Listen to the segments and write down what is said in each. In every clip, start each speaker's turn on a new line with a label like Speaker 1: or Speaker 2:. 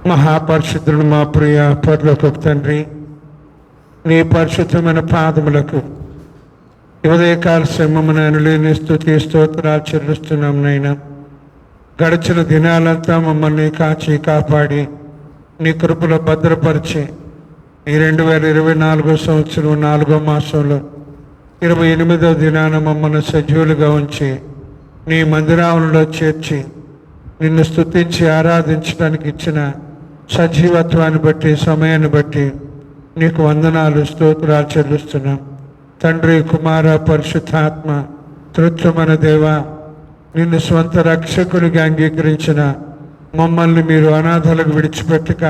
Speaker 1: మహాపరిశుద్ధుడు, మా ప్రియ పరలోకపు తండ్రి, నీ పరిశుద్ధమైన పాదములకు ఉదయకాల శ్రమమునైన లేని స్తుతి స్తోత్రాలు చెల్లిస్తున్నాం నైనా. గడిచిన దినాలంతా మమ్మల్ని కాచి కాపాడి నీ కృపలో భద్రపరిచి ఈ 2024 సంవత్సరం 4వ మాసంలో 28వ దినాన మమ్మల్ని సజీవులుగా ఉంచి నీ మందిరాలలో చేర్చి నిన్ను స్తుతించి ఆరాధించడానికి ఇచ్చిన సజీవత్వాన్ని బట్టి, సమయాన్ని బట్టి నీకు వందనాలు, స్తోత్రాలు చెల్లిస్తున్నాం. తండ్రి, కుమార, పరిశుద్ధాత్మ త్రిత్వమైన దేవ, నిన్ను స్వంత రక్షకునిగా అంగీకరించిన మమ్మల్ని మీరు అనాథలకు విడిచిపెట్టక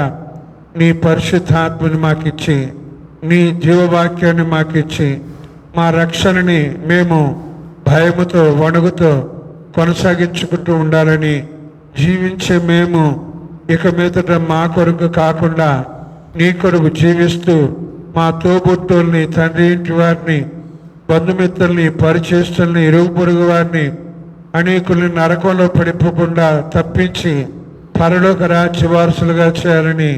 Speaker 1: నీ పరిశుద్ధాత్మని మాకిచ్చి, నీ జీవవాక్యాన్ని మాకిచ్చి, మా రక్షణని మేము భయముతో వణుగుతో కొనసాగించుకుంటూ ఉండాలని, జీవించే మేము ఇక మీదట మా కొరకు కాకుండా నీ కొరకు జీవిస్తూ మా తోబుట్టుల్ని, తండ్రి ఇంటి వారిని, బంధుమిత్రుల్ని, పరిచేస్తుల్ని, ఇరుగు పొరుగు వారిని, అనేకుల్ని నరకంలో పడిపోకుండా తప్పించి పరలోక రాజ్య వారసులుగా చేయాలని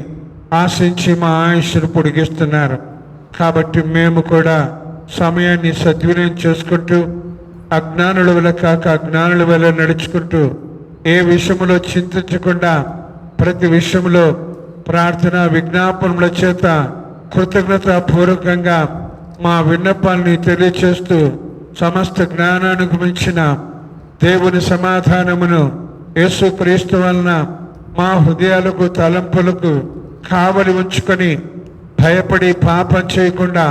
Speaker 1: ఆశించి మా ఆయుష్ను పొడిగిస్తున్నారు. కాబట్టి మేము కూడా సమయాన్ని సద్వినియోగం చేసుకుంటూ అజ్ఞానుల వల్ల కాక అజ్ఞానుల వల్ల నడుచుకుంటూ ఏ విషయంలో చింతించకుండా ప్రతి విషయంలో ప్రార్థన విజ్ఞాపనముల చేత కృతజ్ఞతాపూర్వకంగా మా విన్నపాలని తెలియచేస్తూ సమస్త జ్ఞానానికి మించిన దేవుని సమాధానమును యేసుక్రీస్తు వలన మా హృదయాలకు, తలంపులకు కావలి ఉంచుకొని భయపడి పాపం చేయకుండా,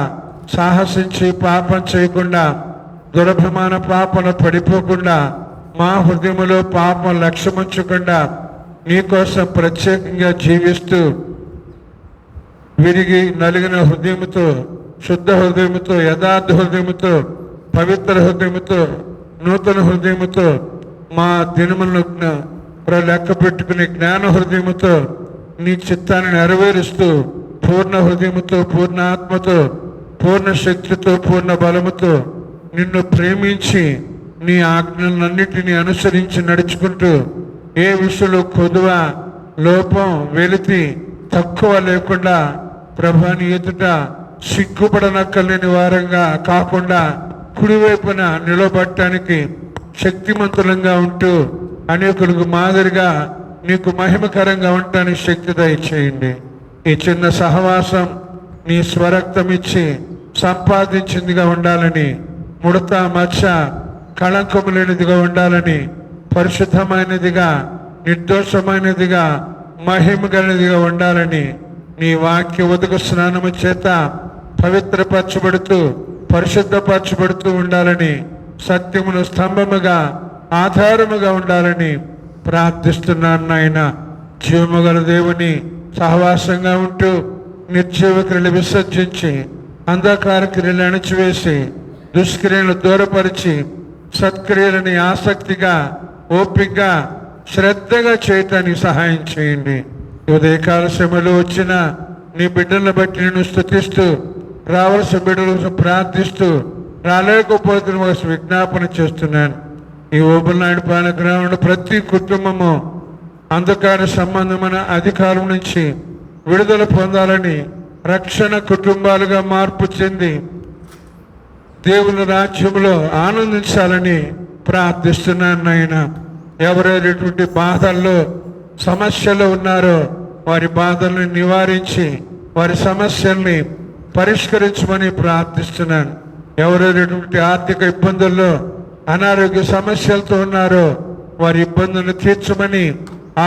Speaker 1: సాహసించి పాపం చేయకుండా, దురభిమాన పాపంలో పడిపోకుండా, మా హృదయములో పాపం లక్ష్యముంచకుండా నీకోసం ప్రత్యేకంగా జీవిస్తూ విరిగి నలిగిన హృదయముతో, శుద్ధ హృదయముతో, యథార్థ హృదయముతో, పవిత్ర హృదయముతో, నూతన హృదయముతో మా దినములను లెక్క పెట్టుకుని జ్ఞాన హృదయముతో నీ చిత్తాన్ని నెరవేరుస్తూ పూర్ణ హృదయముతో, పూర్ణ ఆత్మతో, పూర్ణ శక్తితో, పూర్ణ బలముతో నిన్ను ప్రేమించి నీ ఆజ్ఞలన్నిటినీ అనుసరించి నడుచుకుంటూ ఏ విషయంలో కొదువ, లోపం, వెలితి, తక్కువ లేకుండా ప్రభాని ఎదుట సిగ్గుపడనక్కర్లేని వారంగా కాకుండా కుడివైపున నిలబడటానికి శక్తిమంతులంగా ఉంటూ అనేకులకు మాదిరిగా నీకు మహిమకరంగా ఉండటానికి శక్తి దయచేయండి. ఈ చిన్న సహవాసం నీ స్వరక్తం ఇచ్చి సంపాదించిందిగా ఉండాలని, ముడత మచ్చ కళంకము లేనిదిగా ఉండాలని, పరిశుద్ధమైనదిగా, నిర్దోషమైనదిగా, మహిమ కలిగినదిగా ఉండాలని, నీ వాక్య ఉదక స్నానము చేత పవిత్రపరచబడుతూ పరిశుద్ధపరచబడుతూ ఉండాలని, సత్యమును స్తంభముగా, ఆధారముగా ఉండాలని ప్రార్థిస్తున్నాను నాయన. జీవము గల దేవుని సహవాసంగా ఉంటూ నిర్జీవ క్రియలు విసర్జించి, అంధకార క్రియలు అణచివేసి, దుష్క్రియలను దూరపరిచి, సత్క్రియలని ఆసక్తిగా, ఓపికగా, శ్రద్ధగా చేయటానికి సహాయం చేయండి. ఉదయకాల శ్రమలో వచ్చిన నీ బిడ్డలను బట్టి నేను స్తుతిస్తూ, రావాల్సిన బిడ్డల ప్రార్థిస్తూ, రాలేకపోతున్న విజ్ఞాపన చేస్తున్నాను. ఈ ఓబుల్నాయుడు పాలన గ్రామంలో ప్రతి కుటుంబము అంధకార సంబంధమైన అధికారం నుంచి విడుదల పొందాలని, రక్షణ కుటుంబాలుగా మార్పు చెంది దేవుని రాజ్యంలో ఆనందించాలని ప్రార్థిస్తున్నాను నాయన. ఎవరెవరైనటువంటి బాధల్లో, సమస్యలు ఉన్నారో వారి బాధల్ని నివారించి వారి సమస్యల్ని పరిష్కరించమని ప్రార్థిస్తున్నాను. ఎవరెవరైనటువంటి ఆర్థిక ఇబ్బందుల్లో, అనారోగ్య సమస్యలతో ఉన్నారో వారి ఇబ్బందులను తీర్చమని,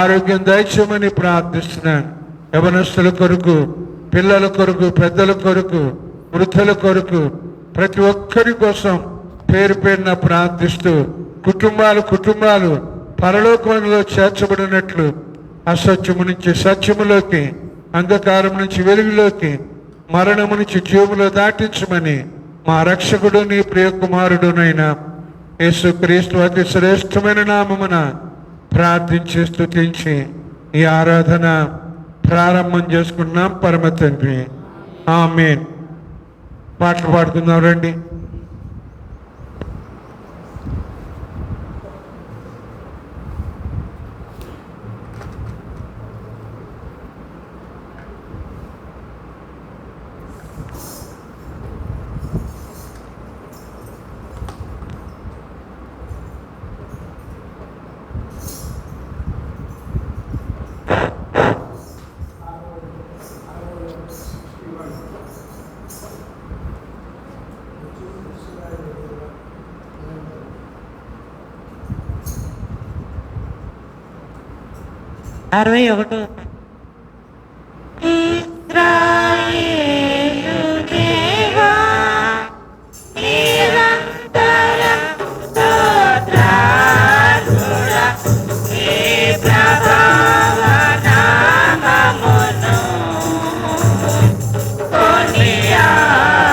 Speaker 1: ఆరోగ్యం దయచేయమని ప్రార్థిస్తున్నాను. యవనస్తుల కొరకు, పిల్లల కొరకు, పెద్దల కొరకు, వృద్ధుల కొరకు, ప్రతి ఒక్కరి కోసం పేరు పేరున ప్రార్థిస్తూ కుటుంబాలు పరలోకంలో చేర్చబడినట్లు అసత్యము నుంచి సత్యములోకి, అంధకారం నుంచి వెలుగులోకి, మరణము నుంచి జీవములో దాటించమని మా రక్షకుడు నీ ప్రియ కుమారుడునైనా యేసుక్రీస్తు అతి శ్రేష్టమైన నామమున ప్రార్థించి స్తుతించి ఈ ఆరాధన ప్రారంభం చేసుకున్నాం పరమ తండ్రి. ఆమేన్. పాటలు పాడుకుందాం రండి.
Speaker 2: 61. ఇశ్రాయేలు దేవా నిరంతరం స్తోత్రార్హుడా, నీ ప్రభావ నామమును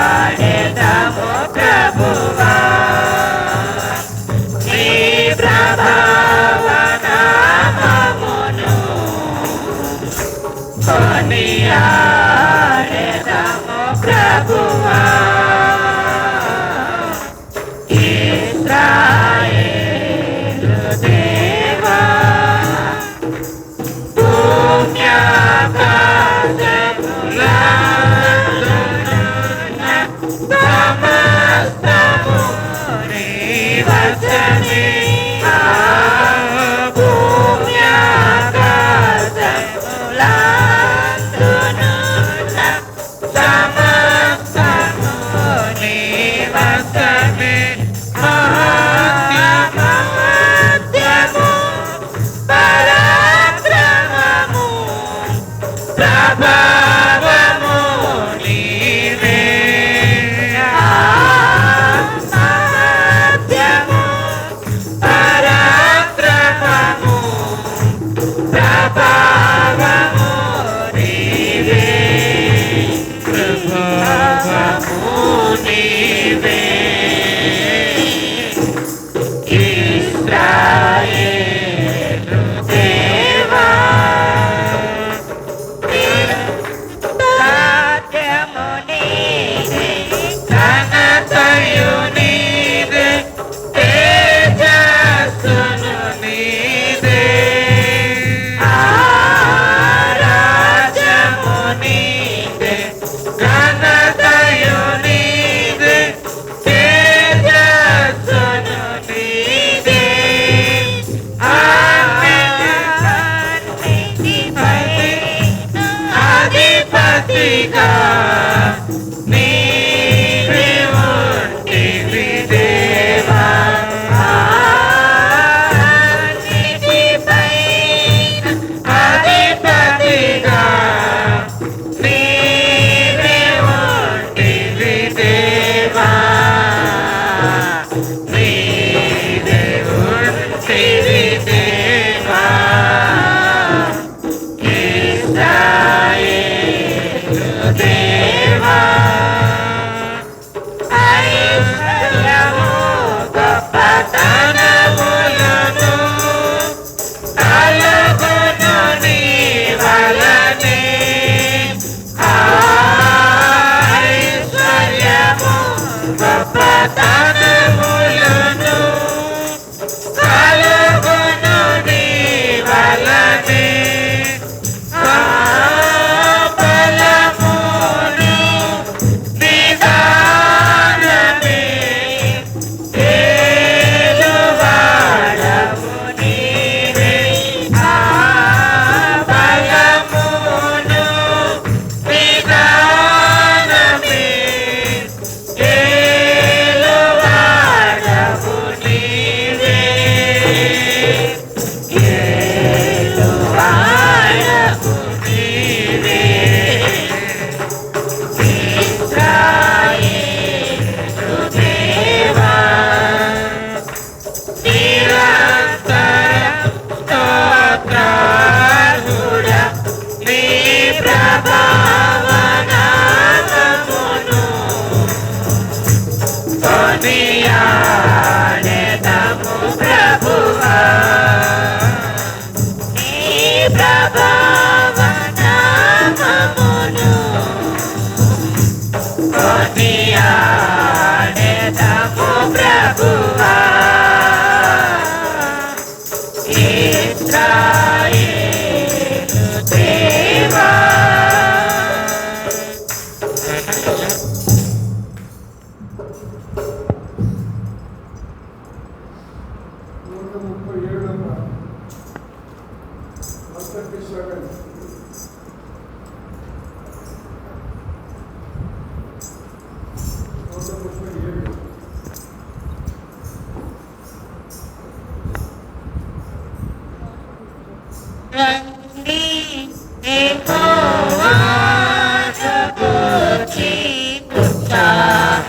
Speaker 2: కొనియాడెదము ప్రభువా. నీ ప్రభావ నామమును కొనియాడెదము ప్రభువా. ఇశ్రాయేలు దేవా భూమ్యాకాశములందున్న సమస్తము నీ వశమే. ఆ భూమ్యాకాశములందున్న సమస్తము నీ వశమే. మహత్యము పరాక్రమము ప్రభావము నీవే. మహత్యము పరాక్రమము ప్రభావము నీవే. ప్రభావము నీవే. ఇశ్రాయేలు దేవా సత్యము నీదే, ఘనతయు నీదే, తేజస్సును నీదే. రాజ్యము నీదే, ఘనతయు నీదే, తేజస్సును నీదే. అధిపతిగా నీవే ఉంటివి దేవా. అధిపతిగా నీవే ఉంటివి దేవా. నీవే ఉంటివి దేవా. ఇశ్రాయేలు దేవా ఐశ్వర్యము గొప్పతనములను కలుగును నీ వలనే. ఐశ్వర్యము గొప్పతనములను కలుగును నీ వలనే. బలమును నిదానమే ఏలువాడవు నీవే. బలమును నిదానమే ఏలువాడవు నీవే. ఏలువాడవు నీవే. ఇశ్రాయేలు దేవా నిరంతరం స్తోత్రార్హుడా, నీ ప్రభావ నామమును కొనియాడెదము ప్రభువా. నీ ప్రభావ నామమును కొనియాడెదము ప్రభువా. ఇశ్రాయేలు దేవా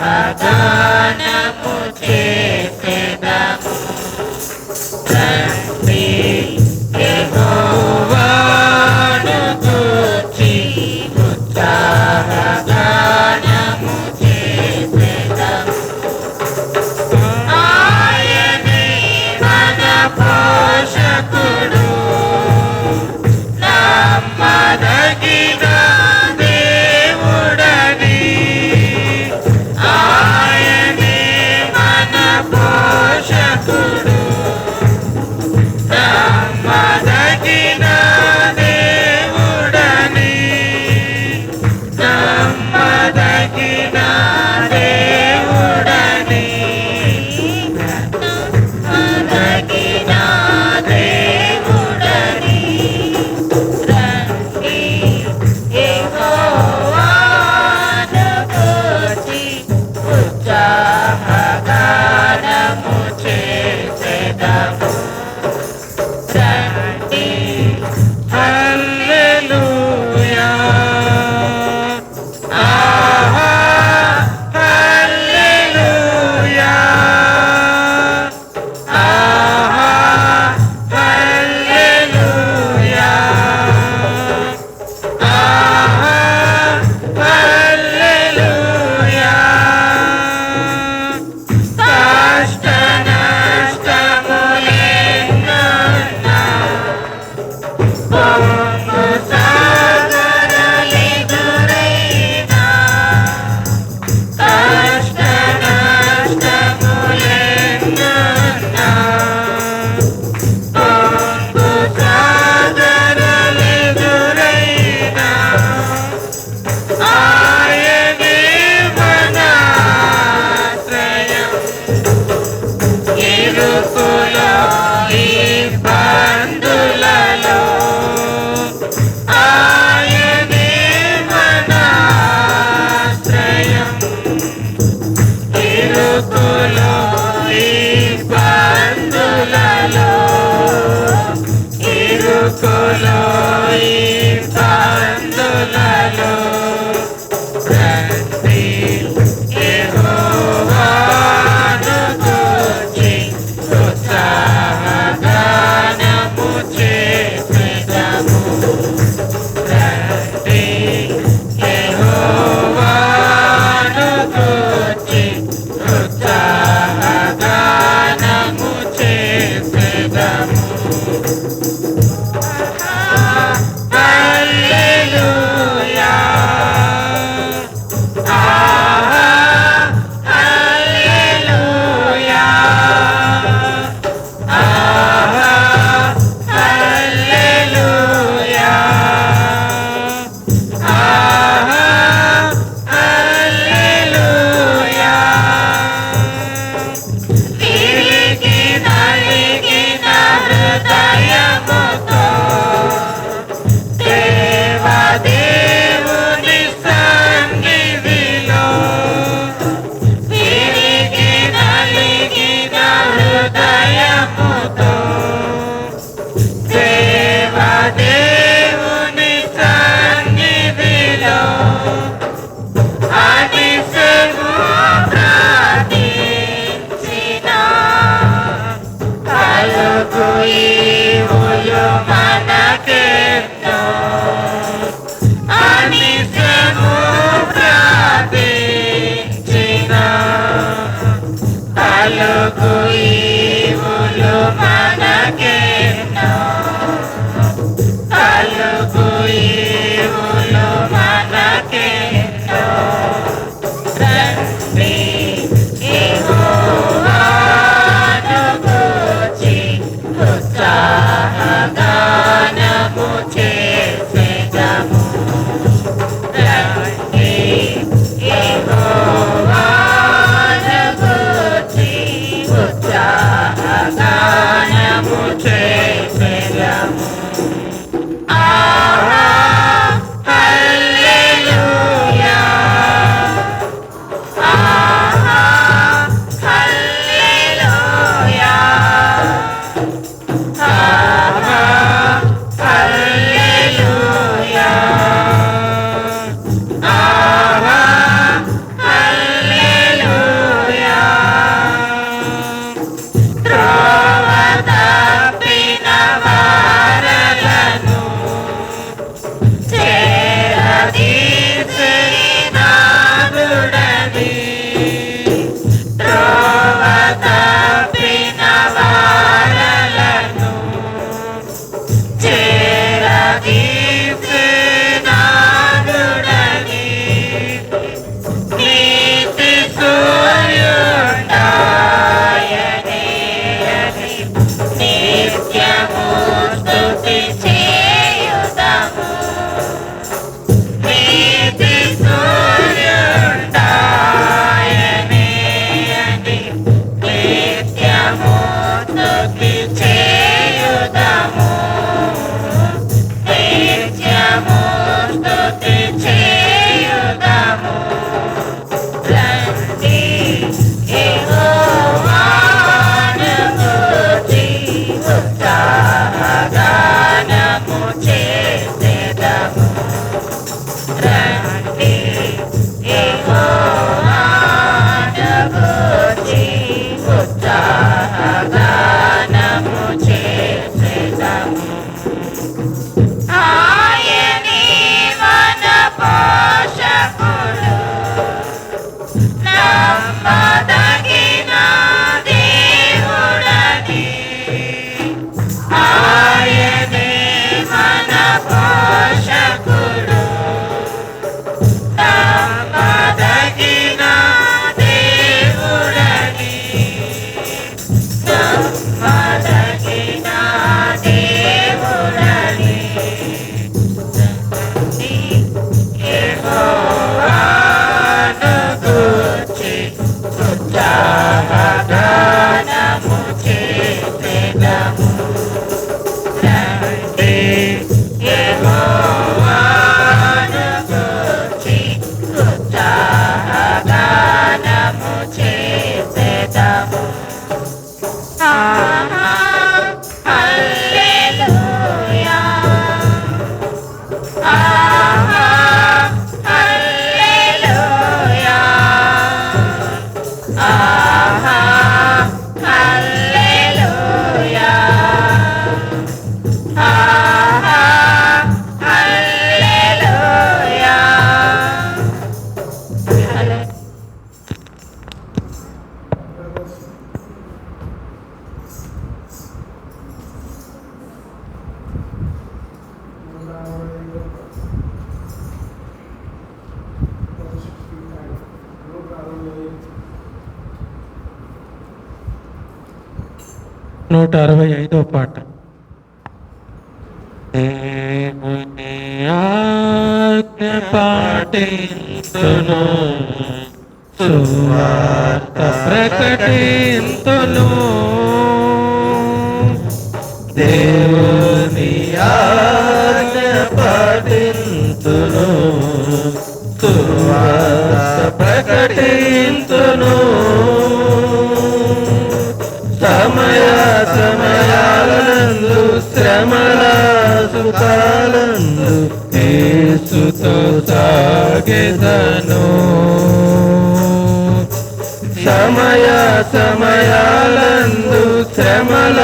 Speaker 2: ఉత్సాహగానము చేసెదము. రండి యెహోవాను గూర్చి ఉత్సాహగానము చేసెదము. ఆయనే మన పోషకుడు, నమ్మదగిన దేవుడని. ఆయనే మన పోషకుడు, నమ్మదగిన దేవుడని. నమ్మదగిన దేవుడని. నమ్మదగిన దేవుడని. రండి యెహోవాను గూర్చి ఉత్సాహగానము చేసెదము. రండి హల్లెలూయా. ఆహా హల్లెలూయా. ఆహా హల్లెలూయా. ఆహా హల్లెలూయా. కష్ట నష్టములెన్నున్నా పొంగు సాగరాలెదురైనా. కష్ట నష్టములెన్నున్నా పొంగు సాగరాలెదురైనా. ఆయనే మన ఆశ్రయం. ఇరుకులో ఇబ్బందులలో ఆయనే మన ఆశ్రయం. ఇరుకులో ఇబ్బందులలో. ఇరుకులో ఇబ్బందులలో. రండి యెహోవాను గూర్చి ఉత్సాహగానము చేసెదము. రండి యెహోవాను గూర్చి ఉత్సాహగానము చేసెదము. హల్లెలూయా. ఆహా హల్లెలూయా. ఆహా హల్లెలూయా. ఆహా హల్లెలూయా. విరిగి నలిగిన హృదయముతో దేవదేవుని సన్నిధిలో. విరిగి నలిగిన హృదయముతో దేవదేవుని సన్నిధిలో అనిసెము ప్రార్థించిన కలుగు ఈవులు మనకెన్నో. అనిసెము ప్రార్థించిన కలుగు ఈవులు మనకెన్నో. కలుగు ఈవులు మనకెన్నో. రండి యెహోవాను గూర్చి ఉత్సాహగానము చేసెదము. రండి యెహోవాను గూర్చి ఉత్సాహగానము ఆహా హల్లెలూయా ఆహా హల్లెలూయా ఆహా హల్లెలూయా ఆహా హల్లెలూయా.
Speaker 3: నూట 65వ పాట. దేవుని ఆజ్ఞ పాటింతును, సువార్త ప్రకటింతును. దేవుని ఆజ్ఞ పాటింతును, సువార్త ప్రకటింతును. సమయాలందు శ్రమల సుఖాలందు యేసుతో సాగెదను. సమయాలందు శ్రమల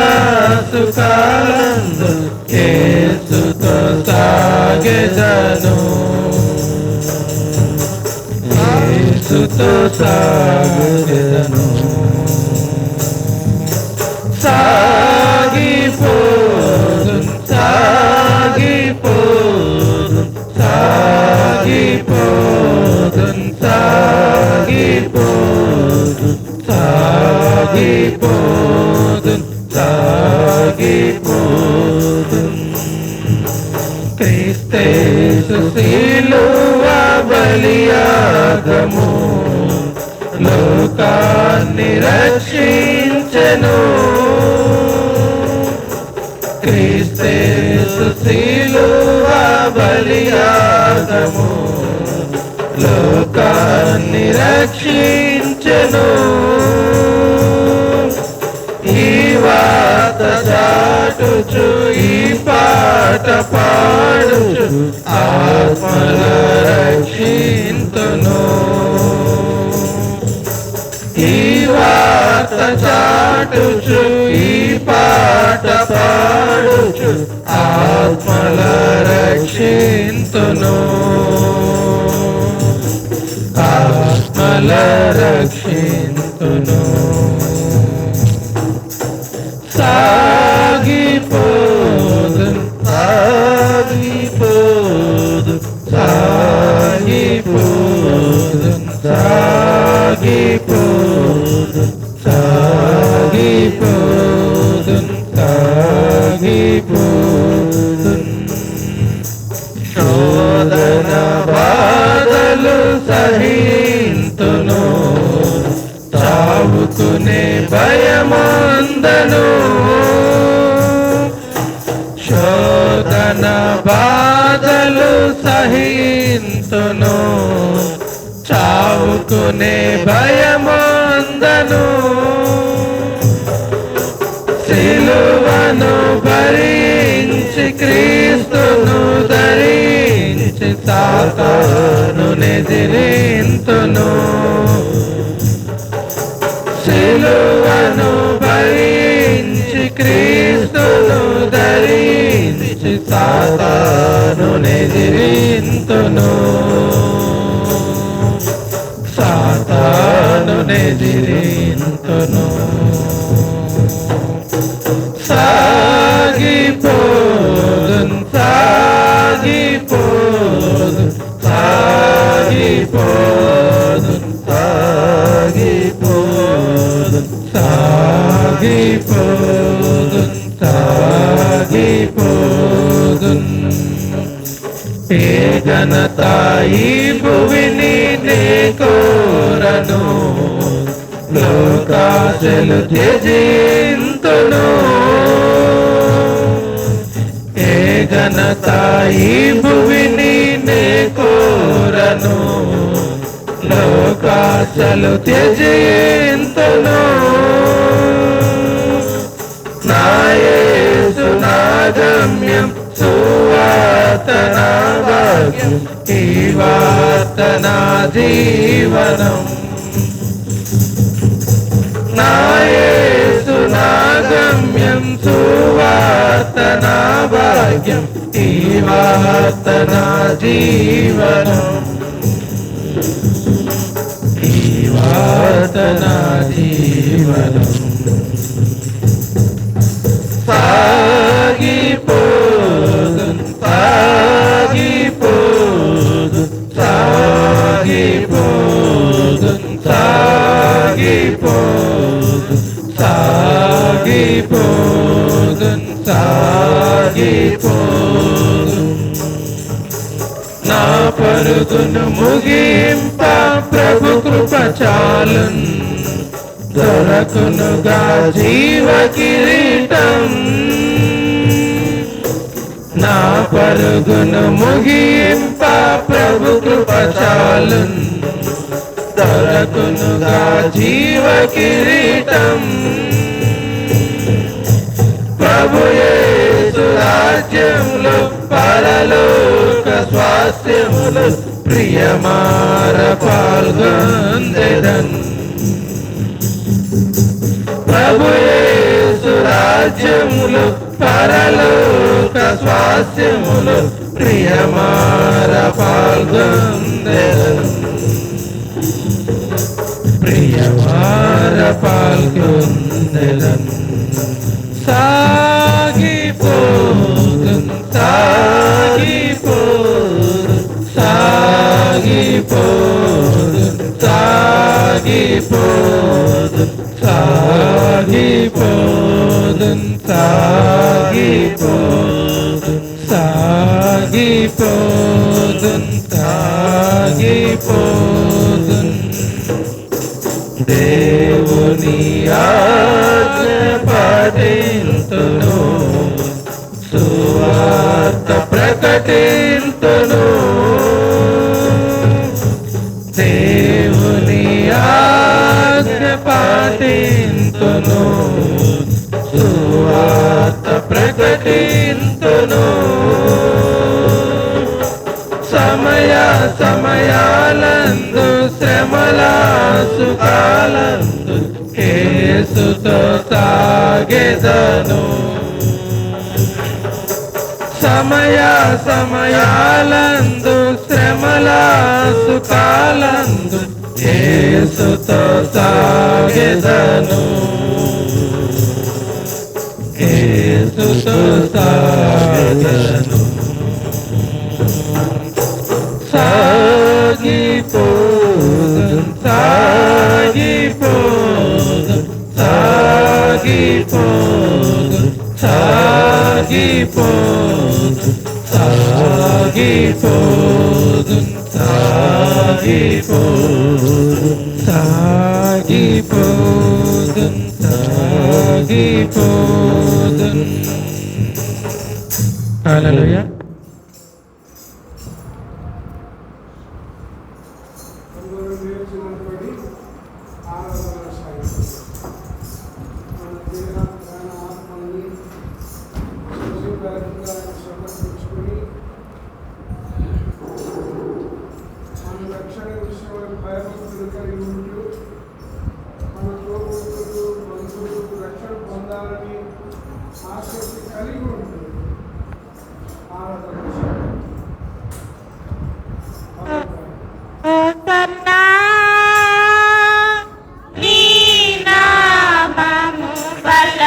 Speaker 3: సుఖాలందు యేసుతో సాగెదను. యేసుతో సాగెదను. సాగిపోదున్ సాగిపోదున్ సాగిపోదున్ సాగిపోదున్ సాగిపోదున్ సాగిపోదున్. క్రీస్తేసు శిలువ బలియాగము లోకాన్ని రక్షించెను. క్రీస్తేసు శిలువ బలియాగము లోకాన్ని రక్షించెను. ఈ వార్త చాటుచు ఈ పాట పాడుచు ఆత్మల రక్షింతును. ఈ వార్త చాటుచు ఈ పాట పాడుచు ఆత్మల రక్షింతును. ఆత్మల రక్షింతును. సాగిపోదున్ సాగిపోదున్ సాగిపోదున్ సాగిపోదున్ సాగిపోదున్ సాగిపోదున్. శోధన బాధలు సహింతును, చావుకునే భయమందను. శోధన బాధలు సహింతును, చావుకునే భయమందను. సిలువను భరించి క్రీస్తును ధరించి సాతాను ఎదిరింతును. సిలువను భరించి క్రీస్తును ధరించి సాతాను ఎదిరింతును. సాతాను ఎదిరింతును. సాగిపోదున్ సాగిపోదున్ సాగిపోదున్ సాగిపోదున్ సాగిపోదున్ సాగిపోదున్. ఏ ఘనత ఈ భువిని నే కోరను, లోకాశలు త్యజింతును. ఏ ఘనత ఈ భువిని నే కోరను, లోకాశలు త్యజింతును. వార్త నా భాగ్యం, ఈ వార్త నా జీవనం. నా యేసు నా గమ్యం, సువార్త నా భాగ్యం, ఈ వార్త నా జీవనం. ఈ వార్త నా జీవనం. సాగిపోదు సాగిపోదు సాగిపోదు సాగిపోదు సాగిపోదు సాగిపోదు. నా పరుగును ముగింప ప్రభు కృప చాలున్, దొరకునుగా జీవ కిరీటం. నా పరుగును ముగింప ప్రభు కృప చాలున్, దొరకునుగా జీవ కిరీటం. ప్రభు యేసు రాజ్యములో పరలోక స్వాస్థ్యములు ప్రియమార పాల్గొందెదన్. ప్రభు యేసు రాజ్యములు పరలోక స్వాస్థ్యములు ప్రియమార పాల్గొందెదన్. ప్రియమార పాల్గొందెదన్. సాగిపోదు సాగిపోదు సాగిపోదు సాగిపోదు సాగిపోదు సాగిపోదు సాగిపోదు సాగిపోదు. దేవుని ఆజ్ఞ పాటింతును, సువార్త ప్రకటింతును. దేవుని ఆజ్ఞ పాటింతును, సువార్త ప్రకటింతును. సమయ సమయాలందు శ్రమల సుఖాలందు యేసుతో సాగెదను. సమయ సమయాలందు శ్రమల సుఖాలందు యేసుతో సాగెదను. యేసుతో సాగెదను. సాగిపోదు సాగిపోదు సాగిపోదు సాగిపోదు సాగిపోదు సాగిపోదు సాగిపోదు సాగిపోదు. హల్లెలూయా.
Speaker 2: హోసన్నా నీ నామము బల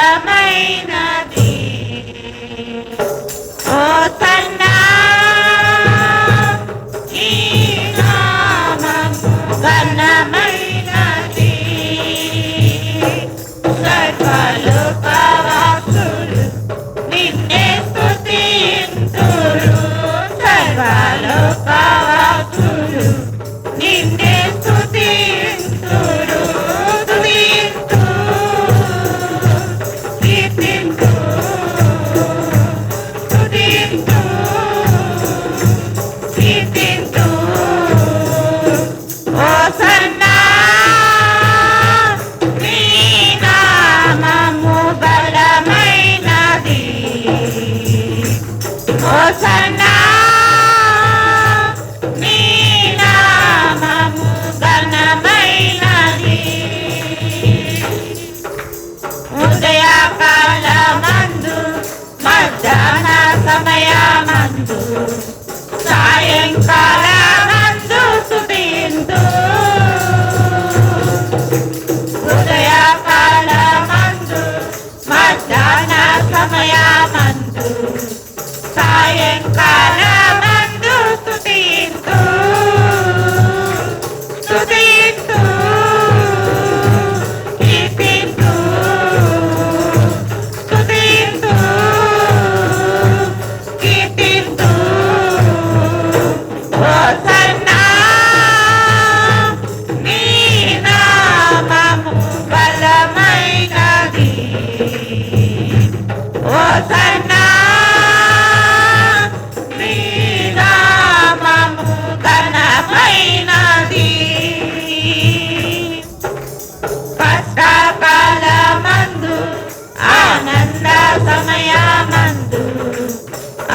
Speaker 2: సమయమందు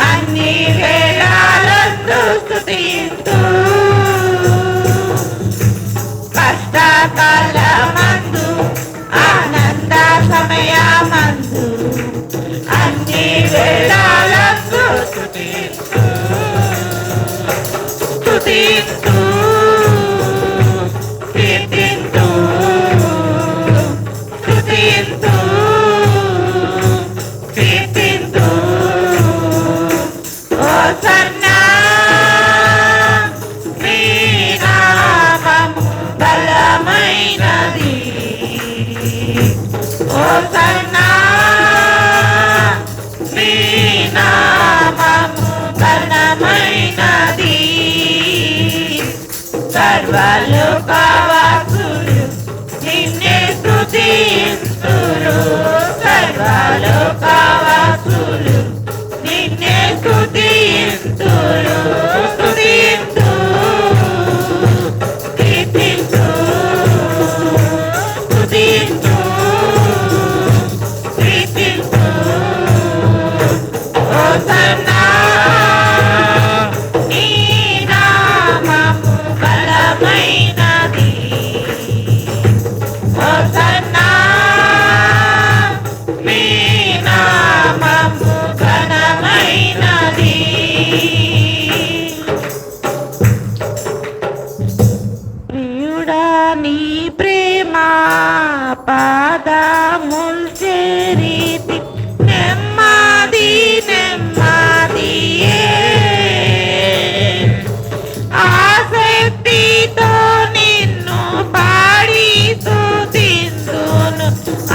Speaker 2: అన్ని వేళలందు స్తుతింతు కష్టకాలమందు ఆనంద సమయమందు అన్ని వేళలందు స్తుతింతు కీర్తింతు స్తుతింతు కీర్తింతు హోసన్నా నీ నామము బలమైనది హోసన్నా నీ నామము బలమైనది సర్వలోకవాసులు నిన్నే స్తుతింతురు సర్వలోకవాసులు నిన్నే స్తుతింతురు స్తుతింతు కీర్తింతు స్తుతింతు కీర్తింతు హోసన్నా నీ నామము బలమైనది హోసన్నా నీ నామము ఘనమైనది ప్రియుడా నీ ప్రేమ పాదముల్ చేరితి నెమ్మది నెమ్మదియే ఆసక్తితో నిన్ను పాడి స్తుతింతును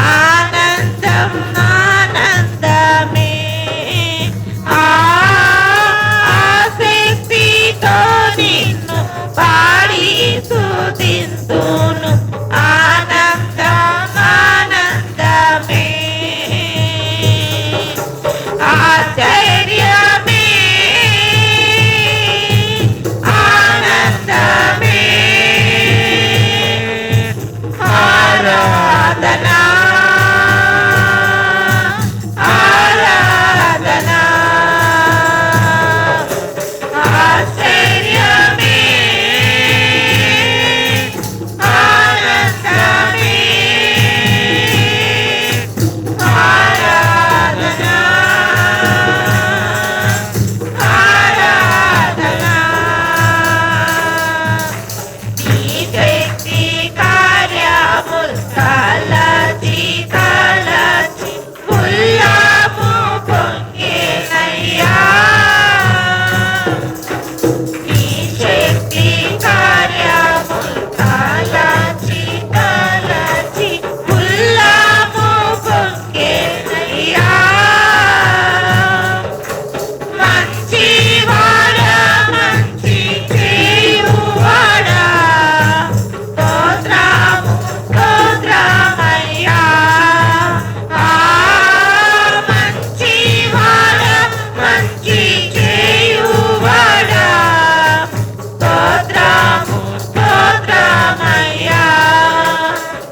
Speaker 2: ఆనందం ఆనందమే ఆసక్తితో నిన్ను పాడి స్తుతింతును ఆనందం ఆనందమే ఆశ్చర్యమే ఆనందమే ఆరాధనా ఆరాధనా ఆశ్చర్యమే ఆనందమే ఆరాధనా ఆరాధనా నీ శక్తి కార్యముల్ కలచి కలచి ఉల్లాము పొంగెనయ్యా నీ శక్తి కార్యముల్ కలచి కలచి ఉల్లాము పొంగెనయ్యా మంచివాడా మంచి చేయువాడా స్తోత్రము స్తోత్రమయ్యా మంచివాడా మంచి చేయువాడా స్తోత్రము స్తోత్రమయ్యా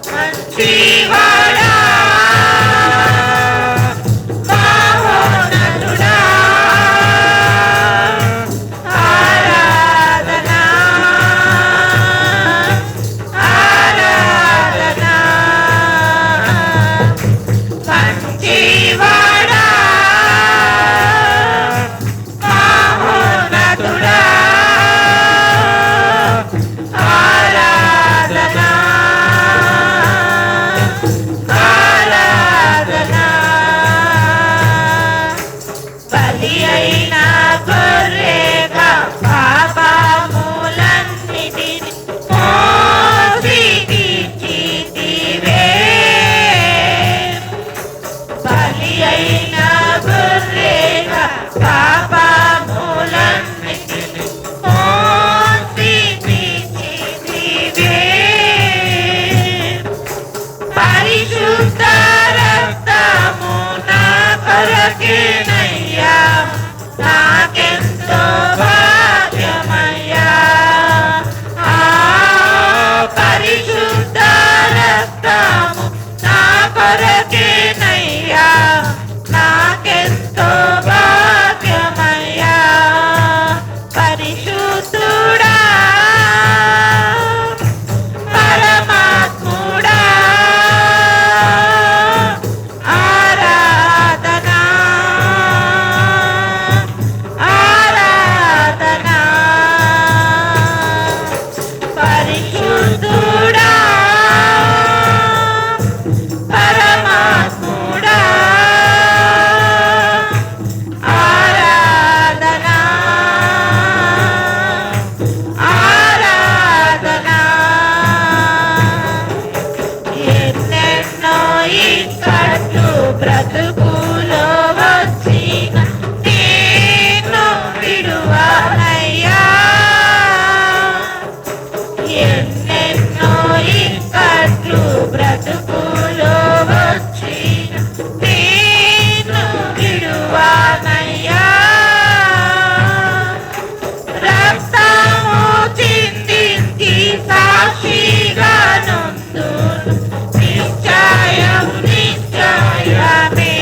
Speaker 2: మంచివాడా మహోన్నతుడా ఆరాధనా ఆరాధనా మంచివాడా మహోన్నతుడా ఆరాధనా ఆరాధనా బలి అయిన గొర్రెగా పాపములన్నిటిని మోసి తీర్చితివే బలి అయిన గొర్రెగా పాపములన్నిటిని మోసి తీర్చితివే పరిశుద్ధ రక్తము నా కొరకేనయ్యా నాకెంతో భాగ్యమయ్యా పరిశుద్ధ రక్తము నా కొరకేనయ్యా నా బ్రతుకులో వచ్చిన నేను విడువనయ్యా. ఎన్నెన్నో ఇక్కట్లు బ్రతుకులో వచ్చిన నేను విడువనయ్యా. రక్తము చిందించి సాక్షిగా నొందును నిశ్చయం నిశ్చయమే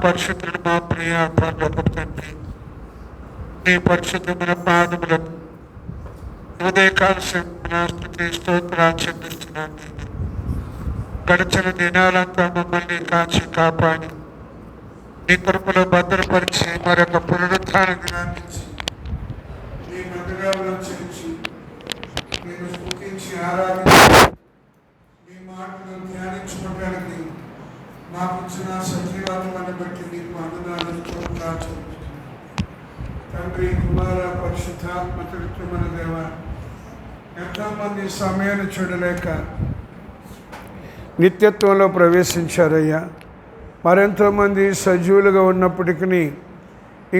Speaker 1: మహాపరిశుద్ధుడు మా ప్రియ పరలోకపు తండ్రి, నీ పరిశుద్ధమైన పాదములకు ఉదయకాల స్థుతి స్తోత్రాలు చెల్లిస్తున్నాను. నేను గడిచిన దినాలంతా మమ్మల్ని కాచి కాపాడి నీ కృపలో భద్రపరిచి మరొక పునరుత్థాన దినాన్ని ఇచ్చి నీ మందిరాలను చేర్చి నేను స్తుతించి ఆరాధించి నీ మాటలు ధ్యానించుకోవడానికి మాకు ఇచ్చిన సజీవాలను బట్టి నీకు వందనాలు స్తోత్రాలు చెల్లిస్తున్నాను. తండ్రి, కుమార, పరిశుద్ధాత్మ త్రిత్వమైన దేవ, ఎంతోమంది సమయాన్ని చూడలేక నిత్యత్వంలో ప్రవేశించారయ్యా. మరెంతోమంది సజీవులుగా ఉన్నప్పటికీ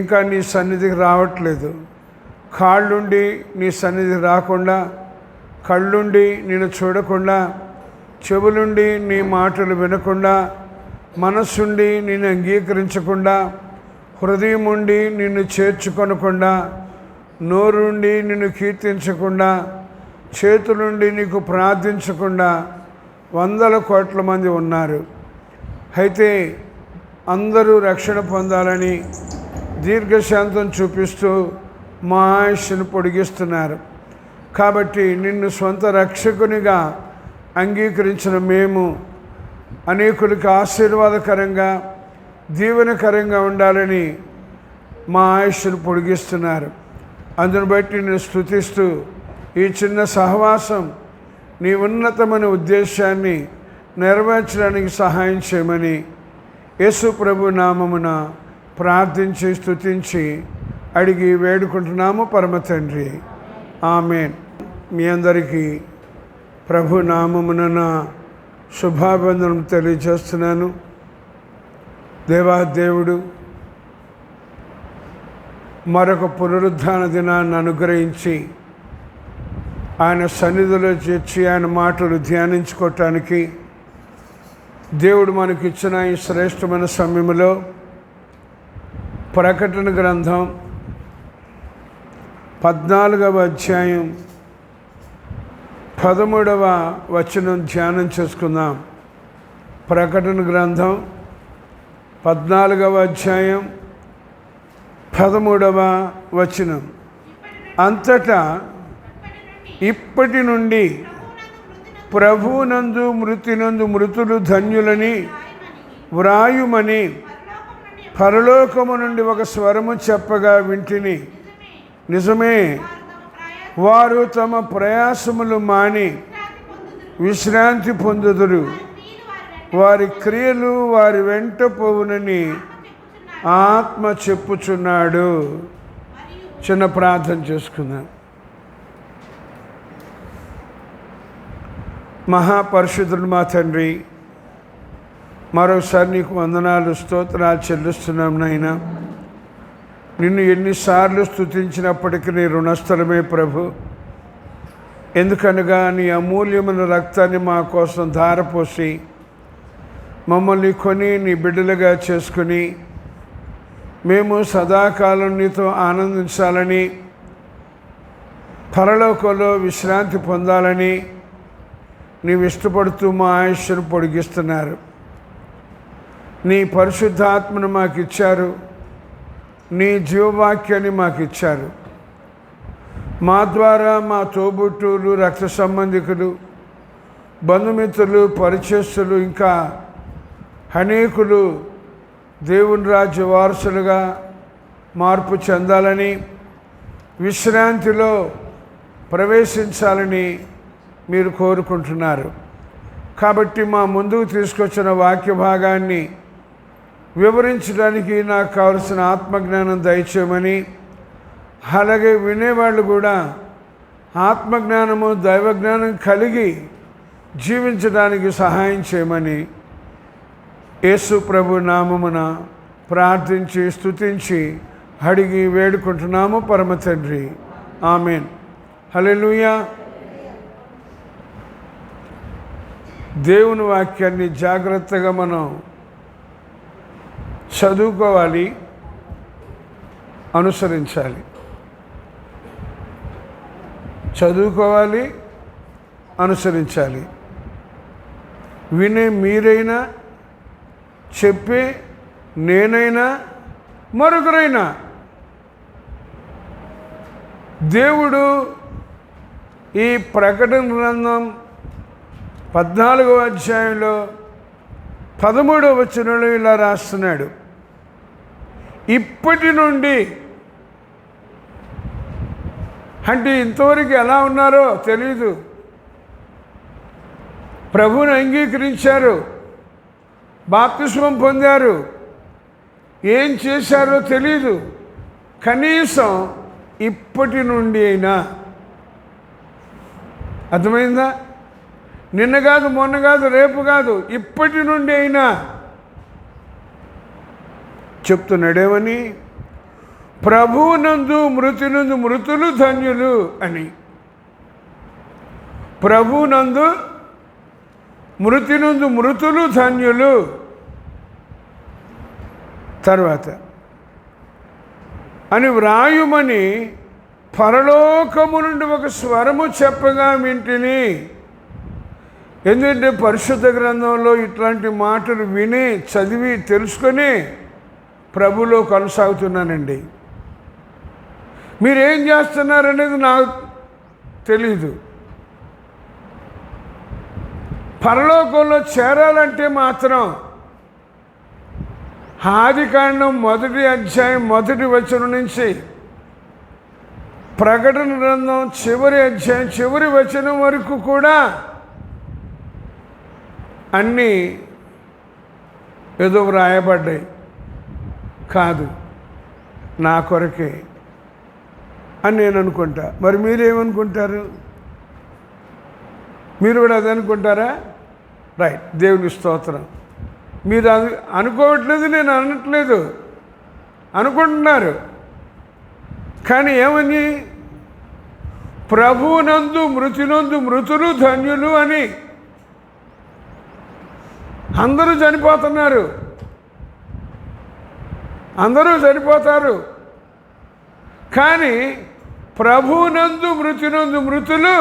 Speaker 1: ఇంకా నీ సన్నిధికి రావట్లేదు. కాళ్ళుండి నీ సన్నిధికి రాకుండా, కళ్ళుండి నిన్ను చూడకుండా, చెవులుండి నీ మాటలు వినకుండా, మనస్సుండి నిన్ను అంగీకరించకుండా, హృదయం ఉండి నిన్ను చేర్చుకొనకుండా, నోరుండి నిన్ను కీర్తించకుండా, చేతులుండి నీకు ప్రార్థించకుండా వందల కోట్ల మంది ఉన్నారు. అయితే అందరూ రక్షణ పొందాలని దీర్ఘశాంతం చూపిస్తూ మా ఆయుష్ను పొడిగిస్తున్నారు. కాబట్టి నిన్ను సొంత రక్షకునిగా అంగీకరించిన మేము అనేకులకు ఆశీర్వాదకరంగా, దీవెనకరంగా ఉండాలని మా ఆయుష్ను పొడిగిస్తున్నారు. అందును బట్టి నేను స్తుతిస్తూ ఈ చిన్న సహవాసం నీ ఉన్నతమైన ఉద్దేశాన్ని నెరవేర్చడానికి సహాయం చేయమని యేసు ప్రభు నామమున ప్రార్థించి స్తుతించి అడిగి వేడుకుంటున్నాము పరమ తండ్రి. ఆమేన్. మీ అందరికీ ప్రభు నామమున నా శుభాభివందనం తెలియజేస్తున్నాను. దేవాదేవుడు మరొక పునరుద్ధాన దినాన్ని అనుగ్రహించి ఆయన సన్నిధిలో చేర్చి ఆయన మాటలు ధ్యానించుకోవటానికి దేవుడు మనకిచ్చిన ఈ శ్రేష్టమైన సమయంలో ప్రకటన గ్రంథం 14వ అధ్యాయం 13వ వచనం ధ్యానం చేసుకుందాం. ప్రకటన గ్రంథం 14వ అధ్యాయం 13వ వచనం. అంతటా ఇప్పటి నుండి ప్రభువునందు మృతినందు మృతులు ధన్యులని వ్రాయుమని పరలోకము నుండి ఒక స్వరము చెప్పగా వింటిని. నిజమే, వారు తమ ప్రయాసములు మాని విశ్రాంతి పొందుదురు, వారి క్రియలు వారి వెంట పోవునని ఆత్మ చెప్పుచున్నాడు. చిన్న ప్రార్థన చేసుకుందాం. మహాపరిశుద్ధుడు మా తండ్రి, మరోసారి నీకు వందనాలు స్తోత్రాలు చెల్లిస్తున్నాం నాయనా. నిన్ను ఎన్నిసార్లు స్తుతించినప్పటికీ నీ రుణస్థలమే ప్రభు. ఎందుకనగా నీ అమూల్యమైన రక్తాన్ని మా కోసం ధారపోసి మమ్మల్ని కొని నీ బిడ్డలుగా చేసుకుని మేము సదాకాలం నీతో ఆనందించాలని, పరలోకంలో విశ్రాంతి పొందాలని నీవు ఇష్టపడుతూ మా ఆయుష్ను పొడిగిస్తున్నారు. నీ పరిశుద్ధాత్మను మాకు ఇచ్చారు, నీ జీవవాక్యాన్ని మాకు ఇచ్చారు. మా ద్వారా మా తోబుట్టువులు, రక్త సంబంధికులు, బంధుమిత్రులు, పరిచయస్తులు, ఇంకా అనేకులు దేవుని రాజ్య వారసులుగా మార్పు చెందాలని, విశ్రాంతిలో ప్రవేశించాలని మీరు కోరుకుంటున్నారు. కాబట్టి మా ముందుకు తీసుకొచ్చిన వాక్య భాగాన్ని వివరించడానికి నాకు కావలసిన ఆత్మజ్ఞానం దయచేయమని, అలాగే వినేవాళ్ళు కూడా ఆత్మజ్ఞానము దైవజ్ఞానం కలిగి జీవించడానికి సహాయం చేయమని యేసు ప్రభు నామమున ప్రార్థించి స్తుతించి అడిగి వేడుకుంటున్నాము పరమ తండ్రి. ఆమేన్. హల్లెలూయా. దేవుని వాక్యాన్ని జాగ్రత్తగా మనం చదువుకోవాలి, అనుసరించాలి. చదువుకోవాలి, అనుసరించాలి. వినే మీరైనా, చెప్పే నేనైనా మరొకరైనా దేవుడు ఈ ప్రకటన గ్రంథం 14వ అధ్యాయంలో 13వ వచనంలో ఇలా రాస్తున్నాడు. ఇప్పటి నుండి అంటే ఇంతవరకు ఎలా ఉన్నారో తెలీదు. ప్రభువుని అంగీకరించారు, బాప్తిస్మం పొందారు, ఏం చేశారో తెలీదు. కనీసం ఇప్పటి నుండి అయినా, అర్థమైందా? నిన్న కాదు, మొన్న కాదు, రేపు కాదు, ఇప్పటి నుండి అయినా చెప్తున్నాడేమని, ప్రభువునందు మృతునందు మృతులు ధన్యులు అని. ప్రభువునందు మృతినందు మృతులు ధన్యులు. తర్వాత అని వ్రాయుమని పరలోకము నుండి ఒక స్వరము చెప్పగా వింటిని. ఎందుకంటే పరిశుద్ధ గ్రంథంలో ఇట్లాంటి మాటలు విని చదివి తెలుసుకొని ప్రభులో కొనసాగుతున్నానండి. మీరేం చేస్తున్నారనేది నాకు తెలీదు. పరలోకంలో చేరాలంటే మాత్రం ఆదికాండం 1వ అధ్యాయం 1వ వచనం నుంచి ప్రకటన గ్రంథం చివరి అధ్యాయం చివరి వచనం వరకు కూడా అన్నీ ఏదో వ్రాయబడ్డాయి కాదు, నా కొరకే అని నేను అనుకుంటా. మరి మీరేమనుకుంటారు? మీరు కూడా అది అనుకుంటారా? రైట్, దేవుని స్తోత్రం. మీరు అది అనుకోవట్లేదు, నేను అనట్లేదు, అనుకుంటున్నారు. కానీ ఏమని? ప్రభువునందు మృతినందు మృతులు ధన్యులు అని. అందరూ చనిపోతున్నారు, అందరూ చనిపోతారు. కానీ ప్రభువునందు మృతినందు మృతులు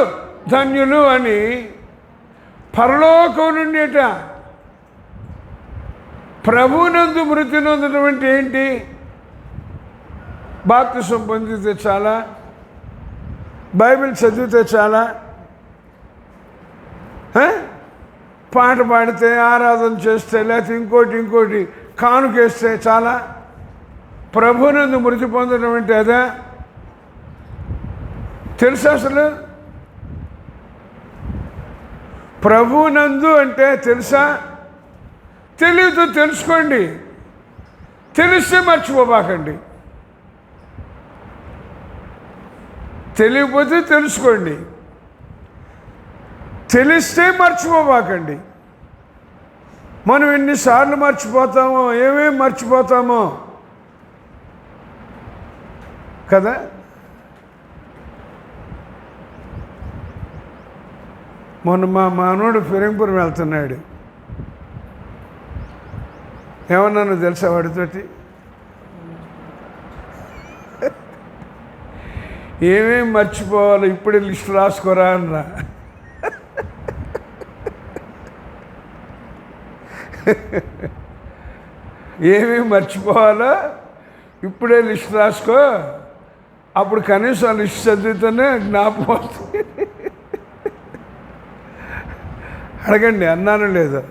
Speaker 1: ధన్యులు అని పరలోకం నుండిట. ప్రభువునందు మృతి నొందడం అంటే ఏంటి? బాప్తిసం పొందితే చాలా, బైబిల్ చదివితే చాలా, పాట పాడితే, ఆరాధన చేస్తే, లేకపోతే ఇంకోటి కానుకేస్తే చాలా. ప్రభువునందు మృతి పొందడం అంటే అదా? తెలుసా అసలు? ప్రభువునందు అంటే తెలుసా? తెలియదు, తెలుసుకోండి. తెలిస్తే మర్చిపోబాకండి, తెలియకపోతే తెలుసుకోండి. తెలిస్తే మర్చిపోబాకండి. మనం ఎన్నిసార్లు మర్చిపోతామో, ఏమేమి మర్చిపోతామో కదా. మొన్న మా మానవుడు ఫిరంగిపురం వెళ్తున్నాడు. ఏమన్నాను తెలుసా వాడితోటి? ఏమేమి మర్చిపోవాలో ఇప్పుడే లిస్ట్ రాసుకోరా అన్నా. ఏమేమి మర్చిపోవాలో ఇప్పుడే లిస్ట్ రాసుకో, అప్పుడు కనీసం ఆ లిస్ట్ చదివితేనే జ్ఞాపకం వస్తుంది. అడగండి, అన్నాను లేదా?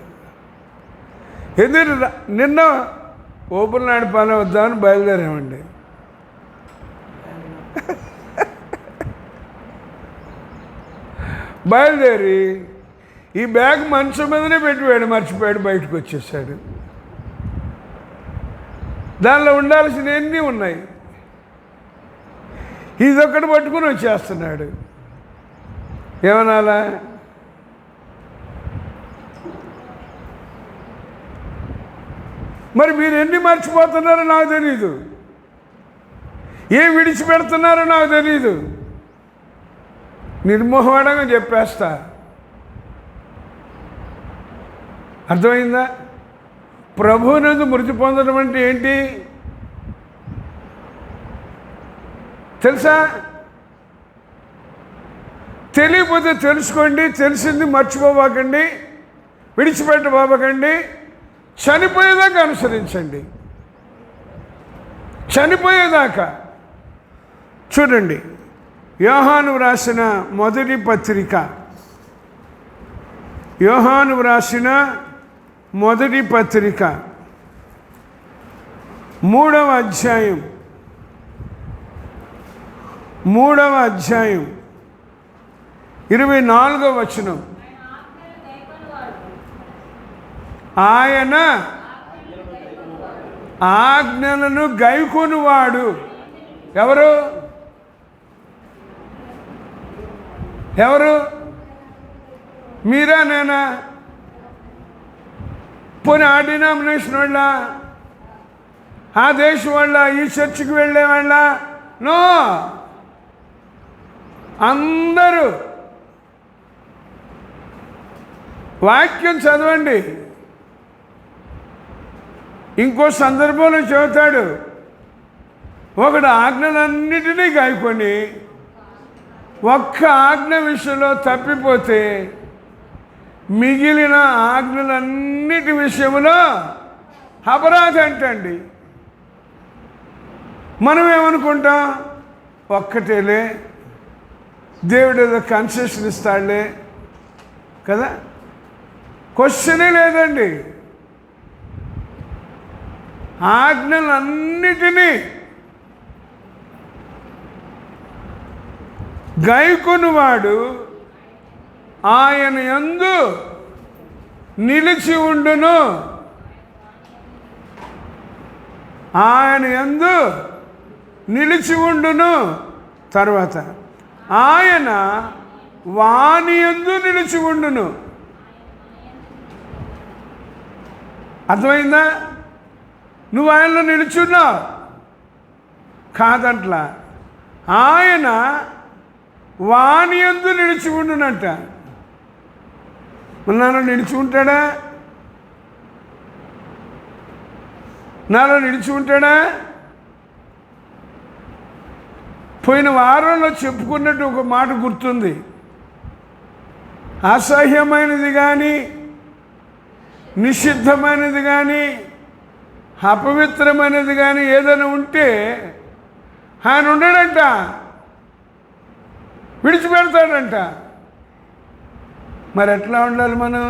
Speaker 1: ఎందుకంటే నిన్న ఓపెన్ నాడు పని వద్దామని బయలుదేరామండి. బయలుదేరి ఈ బ్యాగ్ మంచం మీదనే పెట్టిపోయాడు, మర్చిపోయాడు, బయటకు వచ్చేసాడు. దానిలో ఉండాల్సినవన్నీ ఉన్నాయి, ఇదొక్కటి పట్టుకుని వచ్చేస్తున్నాడు. ఏమనాలా? మరి మీరు ఎన్ని మర్చిపోతున్నారో నాకు తెలీదు, ఏం విడిచిపెడుతున్నారో నాకు తెలీదు. నిర్మోహమాడంగా చెప్పేస్తా. అర్థమైందా? ప్రభువునందు మృతి పొందడం అంటే ఏంటి తెలుసా? తెలియకపోతే తెలుసుకోండి, తెలిసింది మర్చిపోబాకండి, విడిచిపెట్టబాకండి, చనిపోయేదాకా అనుసరించండి. చనిపోయేదాకా. చూడండి, యోహాను వ్రాసిన మొదటి పత్రిక, యోహాను వ్రాసిన మొదటి పత్రిక 3వ అధ్యాయం 24వ వచనం. ఆయన ఆజ్ఞలను గైకొనువాడు. ఎవరు? మీరా నేనా? పోనీ ఆ డినామినేషన్ వాళ్ళ, ఆ దేశం వాళ్ళ, ఈ చర్చికి వెళ్ళే వాళ్ళ? నో, అందరూ. వాక్యం చదవండి. ఇంకో సందర్భంలో చెబుతాడు, ఒకడు ఆజ్ఞలన్నిటినీ గాయకొని ఒక్క ఆజ్ఞ విషయంలో తప్పిపోతే మిగిలిన ఆజ్ఞలన్నిటి విషయంలో అపరాధి అంటండి. మనం ఏమనుకుంటాం, ఒక్కటేలే, దేవుడు ఏదో కన్సెషన్ ఇస్తాడులే కదా. క్వశ్చనే లేదండి. ఆజ్ఞలన్నిటినీ గైకొనువాడు ఆయన యందు నిలిచి ఉండును. ఆయన యందు నిలిచి ఉండును. తర్వాత ఆయన వాని యందు నిలిచి ఉండును. అర్థమైందా? నువ్వు ఆయనలో నిలుచున్నావు కాదట్లా, ఆయన వాని యందు నిలిచి ఉండునంట. నాలో నిలిచి ఉంటాడా? నాలో నిలిచి ఉంటాడా? పోయిన వారంలో చెప్పుకున్నట్టు ఒక మాట గుర్తుంది. అసహ్యమైనది కానీ, నిషిద్ధమైనది కానీ, అపవిత్రమైనది కానీ ఏదైనా ఉంటే ఆయన ఉండడంట, విడిచిపెడతాడంట. మరి ఎట్లా ఉండాలి? మనం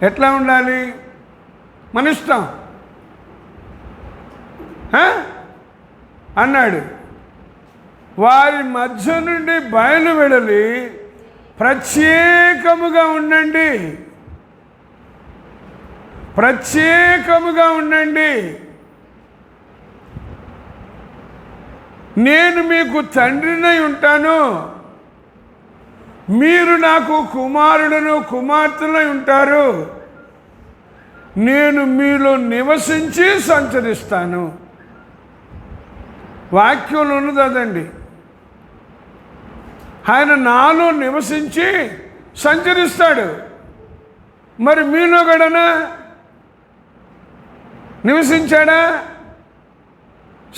Speaker 1: ఎట్లా ఉండాలి? మన ఇష్టం అన్నాడు. వారి మధ్య నుండి బయలు వెడలి ప్రత్యేకముగా ఉండండి, ప్రత్యేకముగా ఉండండి. నేను మీకు తండ్రినై ఉంటాను, మీరు నాకు కుమారుడును కుమార్తెలై ఉంటారు. నేను మీలో నివసించి సంచరిస్తాను. వాక్యంలో ఉన్నది అదండి. ఆయన నాలో నివసించి సంచరిస్తాడు. మరి మీలో గడనా నివసించాడా?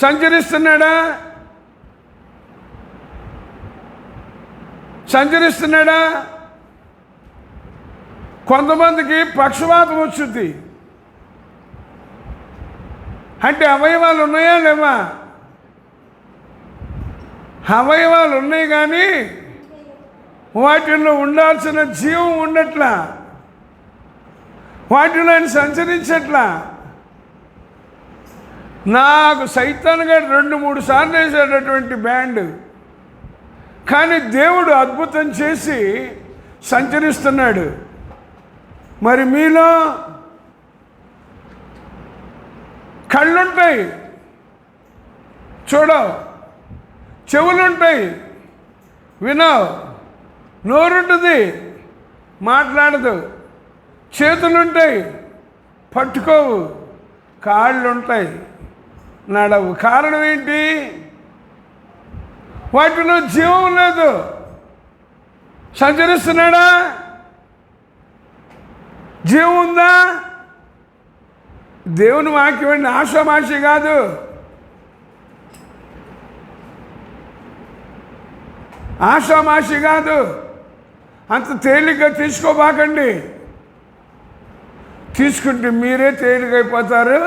Speaker 1: సంచరిస్తున్నాడా? సంచరిస్తున్నాడా? కొంతమందికి పక్షవాతం వచ్చింది అంటే అవయవాలు ఉన్నాయా లేవా? అవయవాలు ఉన్నాయి కానీ వాటిల్లో ఉండాల్సిన జీవం ఉండట్లా, వాటిలో ఆయన సంచరించట్లా. నాకు సైతాన్ గారు 2-3 సార్లు వేసేటటువంటి బ్యాండ్, కానీ దేవుడు అద్భుతం చేసి సంచరిస్తున్నాడు. మరి మీలో కళ్ళుంటాయి చూడవు, చెవులుంటాయి వినవు, నోరుంటుంది మాట్లాడదు, చేతులుంటాయి పట్టుకోవు, కాళ్ళుంటాయి నడవు. కారణం ఏంటి? వాటిలో జీవం లేదు. సంచరిస్తున్నాడా? జీవం ఉందా? దేవుని వాక్యం అండి, ఆషామాషి కాదు. ఆషామాషి కాదు, అంత తేలిగ్గా తీసుకోబాకండి. తీసుకుంటే మీరే తేలికైపోతారు,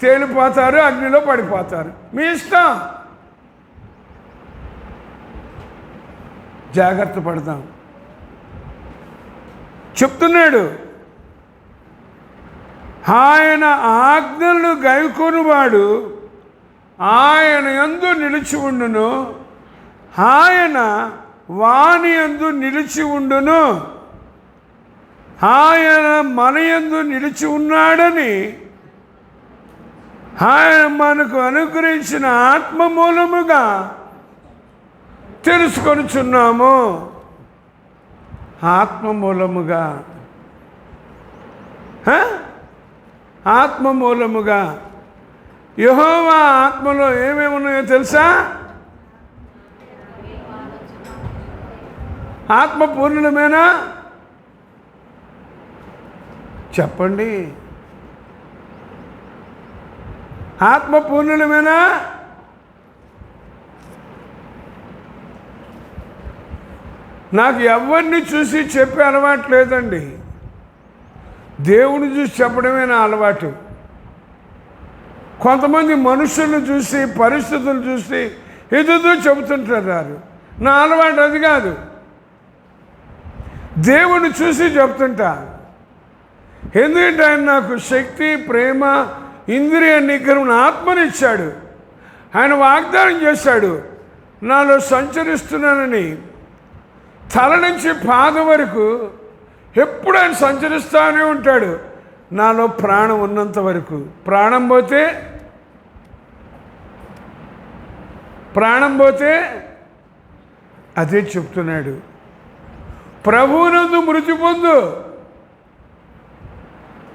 Speaker 1: తేలిపోతారు, అగ్నిలో పడిపోతారు. మీ ఇష్టం. జాగ్రత్త పడతాం. చెప్తున్నాడు, ఆయన ఆజ్ఞలను గైకొనువాడు ఆయన యందు నిలిచి ఉండును, ఆయన వాని యందు నిలిచి ఉండును. ఆయన మన యందు నిలిచి ఉన్నాడని ఆయన మనకు అనుగ్రహించిన ఆత్మ మూలముగా తెలుసుకొనుచున్నాము. ఆత్మ మూలముగా, ఆత్మ మూలముగా. యెహోవా ఆత్మలో ఏమేమి ఉన్నాయో తెలుసా? ఆత్మ పూర్ణులమేనా? చెప్పండి. ఆత్మ పూర్ణులమేనా? నాకు ఎవరిని చూసి చెప్పే అలవాటు లేదండి. దేవుని చూసి చెప్పడమే నా అలవాటు. కొంతమంది మనుషులను చూసి, పరిస్థితులు చూసి ఎదురు చెబుతుంటారు. నా అలవాటు అది కాదు. దేవుని చూసి చెప్తుంటా. ఎందుకంటే ఆయన నాకు శక్తి, ప్రేమ, ఇంద్రియ నిగ్రహం, ఆత్మనిచ్చాడు. ఆయన వాగ్దానం చేశాడు, నాలో సంచరిస్తున్నానని. తల నుంచి పాదం వరకు ఎప్పుడు ఆయన సంచరిస్తూనే ఉంటాడు. నాలో ప్రాణం ఉన్నంత వరకు. ప్రాణం పోతే అదే చెప్తున్నాడు, ప్రభువునందు మృతి పొందు.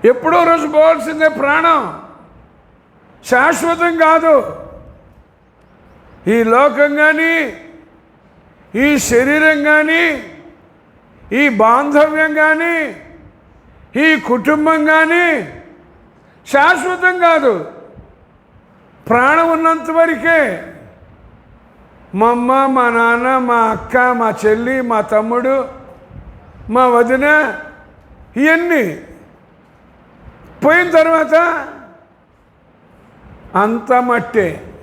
Speaker 1: ఎప్పుడో రోజు పోవాల్సిందే. ప్రాణం శాశ్వతం కాదు. ఈ లోకం కానీ, ఈ శరీరం కానీ, ఈ బాంధవ్యం కానీ, ఈ కుటుంబం కానీ శాశ్వతం కాదు. ప్రాణం ఉన్నంత వరకే. మా అమ్మ, మా నాన్న, మా అక్క, మా చెల్లి, మా తమ్ముడు, మా వదిన, ఇవన్నీ పోయిన తర్వాత అంతా మట్టే.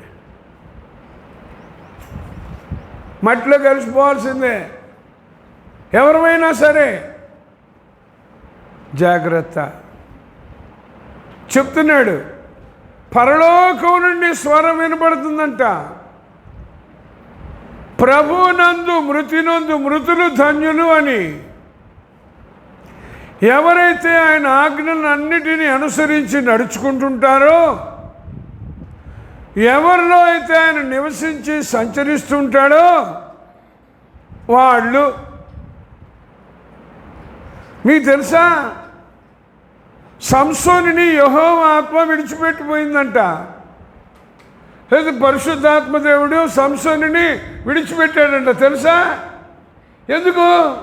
Speaker 1: మట్టిలో కలిసిపోవాల్సిందే. ఎవరమైనా సరే. జాగ్రత్త. చెప్తున్నాడు, పరలోకం నుండి స్వరం వినపడుతుందంట, ప్రభునందు మృతినందు మృతులు ధన్యులు అని. ఎవరైతే ఆయన ఆజ్ఞలను అన్నిటినీ అనుసరించి నడుచుకుంటుంటారో, ఎవరిలో అయితే ఆయన నివసించి సంచరిస్తుంటాడో వాళ్ళు. మీకు తెలుసా, సంసోనుని యెహోవా ఆత్మ విడిచిపెట్టిపోయిందంట. లేదా పరిశుద్ధాత్మ దేవుడు సంసోనుని విడిచిపెట్టాడంట. తెలుసా ఎందుకు?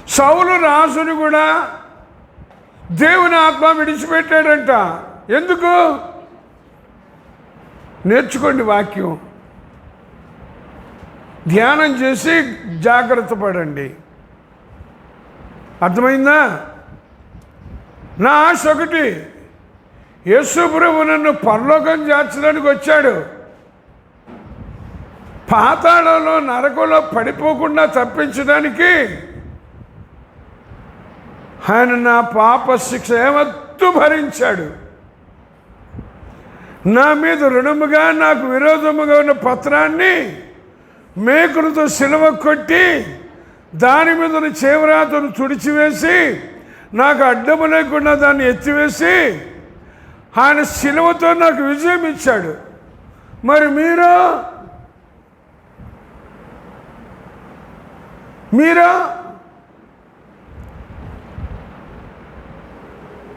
Speaker 1: సౌలు రాజుని కూడా దేవుని ఆత్మ విడిచిపెట్టాడంట. ఎందుకు? నేర్చుకోండి వాక్యం, ధ్యానం చేసి జాగ్రత్త పడండి. అర్థమైందా? నా ఆశ ఒకటి, యేసు ప్రభు నన్ను పరలోకం చేర్చడానికి వచ్చాడు. పాతాళంలో, నరకంలో పడిపోకుండా తప్పించడానికి ఆయన నా పాప శిక్ష యావత్తు భరించాడు. నా మీద రుణముగా, నాకు విరోధముగా ఉన్న పత్రాన్ని మేకులతో సిలువ కొట్టి, దాని మీద ఉన్న చేవరాతను తుడిచివేసి, నాకు అడ్డము లేకుండా దాన్ని ఎత్తివేసి, ఆయన సిలువతో నాకు విజయం ఇచ్చాడు. మరి మీరు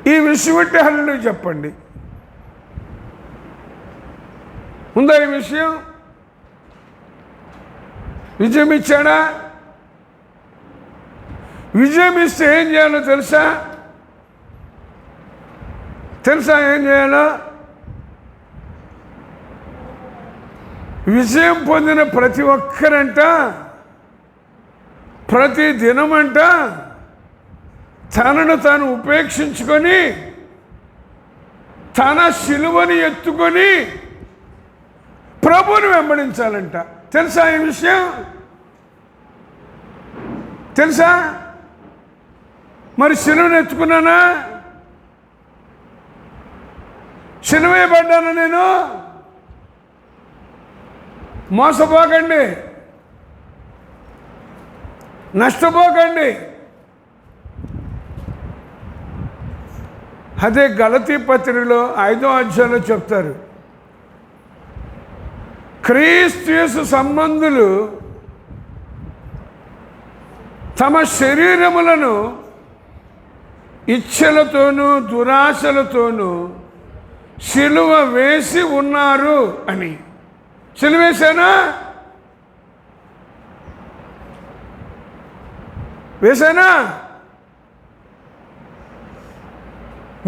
Speaker 1: ఈ విషయం అంటే హల్లెలూయా చెప్పండి. ఉందా ఈ విషయం? విజయం ఇచ్చాడా? విజయం ఇస్తే ఏం చేయాలో తెలుసా? ఏం చేయాలో? విజయం పొందిన ప్రతి ఒక్కరంట ప్రతి దినమంట తనను తాను ఉపేక్షించుకొని తన శిలువని ఎత్తుకొని ప్రభువుని వెంబడించాలంట. తెలుసా ఈ విషయం? తెలుసా? మరి శిలువను ఎత్తుకున్నానా? శిలువేయబడ్డాను నేను? మోసపోకండి, నష్టపోకండి. అదే గలతీ పత్రికలో 5వ అధ్యాయంలో చెప్తారు, క్రీస్తు యేసు సంబంధులు తమ శరీరములను ఇచ్ఛలతోనూ దురాశలతోనూ సిలువ వేసి ఉన్నారు అని. సిలువ వేశానా? వేశానా?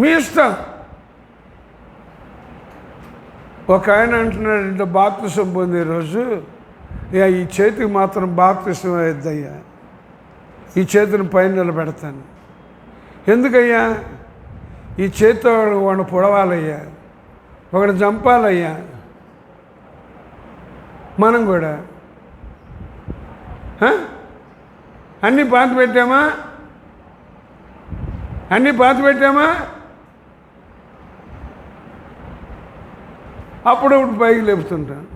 Speaker 1: మీ ఇష్టం. ఒక ఆయన అంటున్నాడంటే బాప్తిసం పొందే రోజు, ఈ చేతికి మాత్రం బాప్తిసం వేద్దయ్యా, ఈ చేతిని పైన నిలబెడతాను. ఎందుకయ్యా? ఈ చేతితో వాడిని పొడవాలయ్యా, ఒకటి చంపాలయ్యా. మనం కూడా అన్నీ పాత పెట్టామా? అన్నీ పాత పెట్టామా? అప్పుడు పైకి లేపుతుంటాను.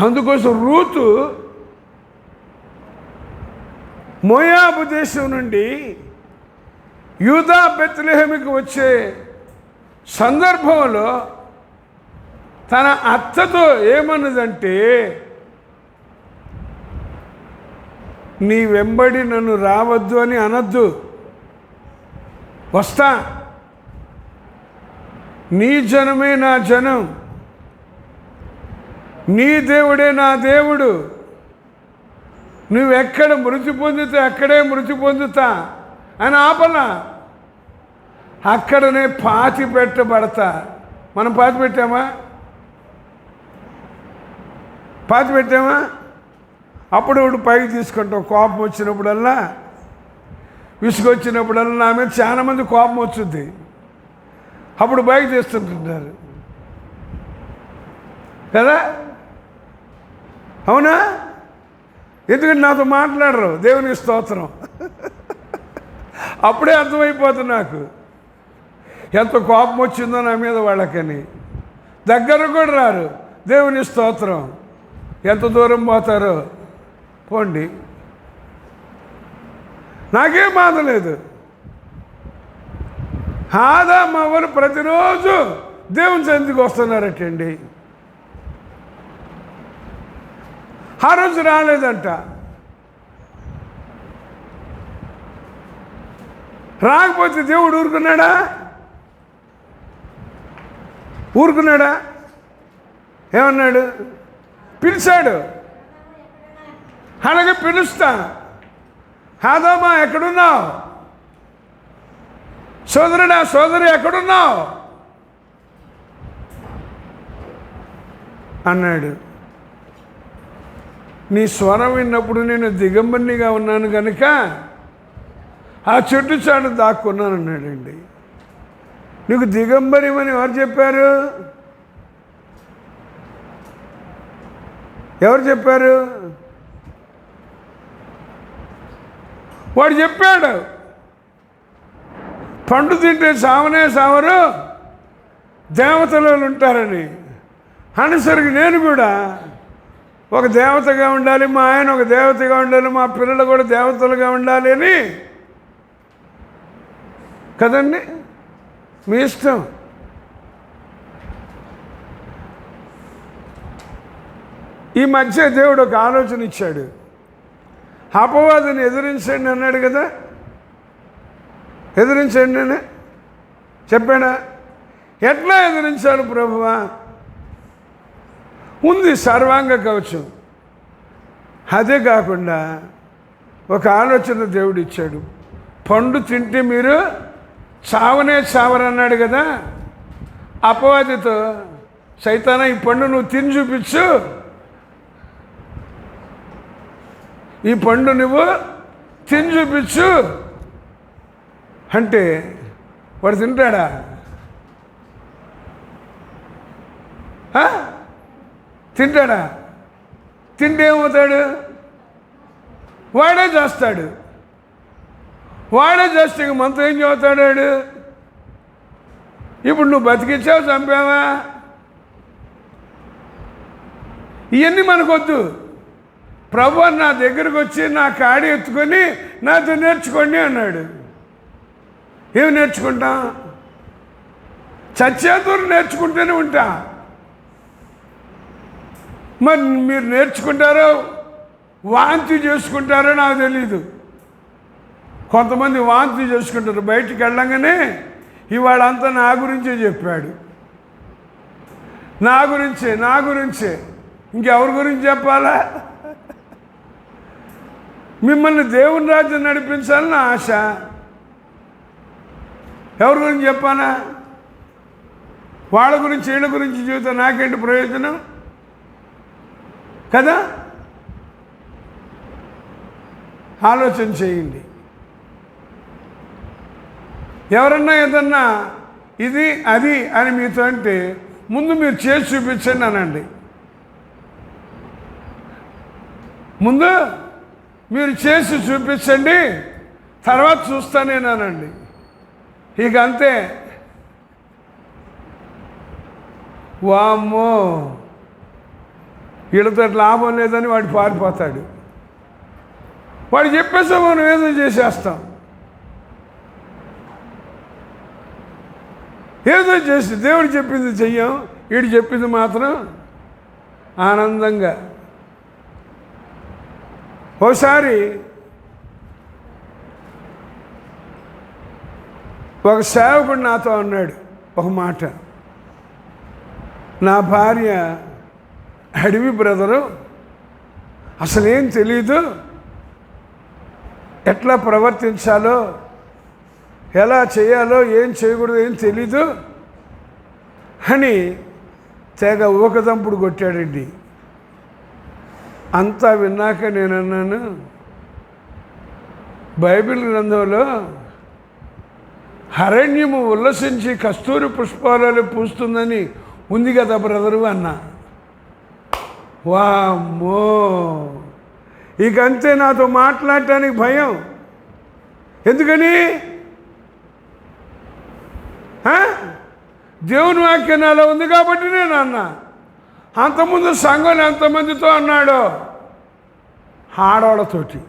Speaker 1: అందుకోసం రూతు మోయాబు దేశం నుండి యూదా బెత్లెహేముకి వచ్చే సందర్భంలో తన అత్తతో ఏమన్నదంటే, నీ వెంబడి నన్ను రావద్దు అని అనద్దు, వస్తా, నీ జనమే నా జనం, నీ దేవుడే నా దేవుడు, నువ్వెక్కడ మృతి పొందుతా అక్కడే మృతి పొందుతా అని ఆపల. అక్కడనే పాతి పెట్టబడతా. మనం పాతి పెట్టామా? పాతి పెట్టామా? అప్పుడు పైకి తీసుకుంటాం. కోపం వచ్చినప్పుడల్లా, విసుగొచ్చినప్పుడల్లా నా మీద చాలామంది కోపం వచ్చింది, అప్పుడు పైకి తీస్తుంటున్నారు కదా? అవునా? ఎందుకంటే నాతో మాట్లాడరు. దేవునికి స్తోత్రం. అప్పుడే అర్థమైపోతుంది నాకు ఎంత కోపం వచ్చిందో నా మీద వాళ్ళకని. దగ్గర కూడా రారు. దేవుని స్తోత్రం. ఎంత దూరం పోతారో పోండి, నాకేం బాధ లేదు. ఆదాము అవ్వలు ప్రతిరోజు దేవుని సన్నిధికి వస్తున్నారటండి. ఆ రోజు రాలేదంట. రాకపోతే దేవుడు ఊరుకున్నాడా? ఊరుకున్నాడా? ఏమన్నాడు? పిలిచాడు. అలాగే పిలుస్తా, ఆదామా ఎక్కడున్నావు, సోదరుడా సోదరి ఎక్కడున్నావు అన్నాడు. నీ స్వరం విన్నప్పుడు నేను దిగంబరినిగా ఉన్నాను కనుక ఆ చెట్టు చాటు దాక్కున్నాను అన్నాడండి. నీకు దిగంబరిమని ఎవరు చెప్పారు? ఎవరు చెప్పారు? వాడు చెప్పాడు, పండు తింటే సావనే సావరు, దేవతలు ఉంటారని. అనుసరికి నేను కూడా ఒక దేవతగా ఉండాలి, మా ఆయన ఒక దేవతగా ఉండాలి, మా పిల్లలు కూడా దేవతలుగా ఉండాలి అని కదండి. మీ ఇష్టం. ఈ మధ్య దేవుడు ఒక ఆలోచన ఇచ్చాడు. అపవాదిని ఎదిరించండి అన్నాడు కదా. ఎదిరించండి అని చెప్పాడా? ఎట్లా ఎదిరించాలి ప్రభువా? ఉంది సర్వాంగ కవచం. అదే కాకుండా ఒక ఆలోచన దేవుడు ఇచ్చాడు. పండు తింటే మీరు చావనే చావరన్నాడు కదా. అపవాదితో, సైతానా ఈ పండు నువ్వు తిని చూపించు, ఈ పండు నువ్వు తిని చూపించు అంటే వాడు తింటాడా? తింటాడా? తింటే ఏమవుతాడు? వాడే చేస్తాడు. వాడే చేస్తే ఇంక మనతో ఏం చదువుతాడు? ఇప్పుడు నువ్వు బతికించావు, చంపావా? ఇవన్నీ మనకొద్దు. ప్రభు నా దగ్గరకు వచ్చి నా కాడి ఎత్తుకొని నాతో నేర్చుకోండి అన్నాడు. ఏమి నేర్చుకుంటాం? చచ్చేతూరు నేర్చుకుంటూనే ఉంటా. మరి మీరు నేర్చుకుంటారో వాంతి చేసుకుంటారో నాకు తెలీదు. కొంతమంది వాంతి చేసుకుంటారు. బయటికి వెళ్ళంగానే ఇవాళ అంతా నా గురించే చెప్పాడు. నా గురించే ఇంకెవరి గురించి చెప్పాలా? మిమ్మల్ని దేవుని రాజ్యం నడిపించాలని ఆశ. ఎవరి గురించి చెప్పాలా? వాళ్ళ గురించి వీళ్ళ గురించి జీవితం నాకేంటి ప్రయోజనం కదా? ఆలోచన చేయండి. ఎవరన్నా ఏదన్నా ఇది అది అని మీతో అంటే ముందు మీరు చేసి చూపించండి అనండి. ముందు మీరు చేసి చూపించండి, తర్వాత చూస్తానేనానండి. ఇక అంతే. వామ్మో వీళ్ళతో లాభం లేదని వాడు పారిపోతాడు. వాడు చెప్పేసా మనం ఏదో చేసేస్తాం. ఏదో చేసి దేవుడు చెప్పింది చెయ్యం, వీడు చెప్పింది మాత్రం ఆనందంగా. ఓసారి ఒక సేవకుడు నాతో అన్నాడు ఒక మాట. నా భార్య అడవి బ్రదరు, అసలేం తెలీదు, ఎట్లా ప్రవర్తించాలో, ఎలా చేయాలో, ఏం చేయకూడదు ఏం తెలీదు అని తెగ ఊకదంపుడు కొట్టాడండి. అంతా విన్నాక నేను అన్నాను, బైబిల్ గ్రంథంలో అరణ్యము ఉల్లసించి కస్తూరి పుష్పాలలో పూస్తుందని ఉంది కదా బ్రదరు అన్నా. వామ్మో ఇకంతే, నాతో మాట్లాడటానికి భయం. ఎందుకని? దేవుని వాక్యం అలా ఉంది కాబట్టి నేను అన్నా. అంతకుముందు సంఘం ఎంతమందితో అన్నాడో, ఆడవాళ్ళతోటి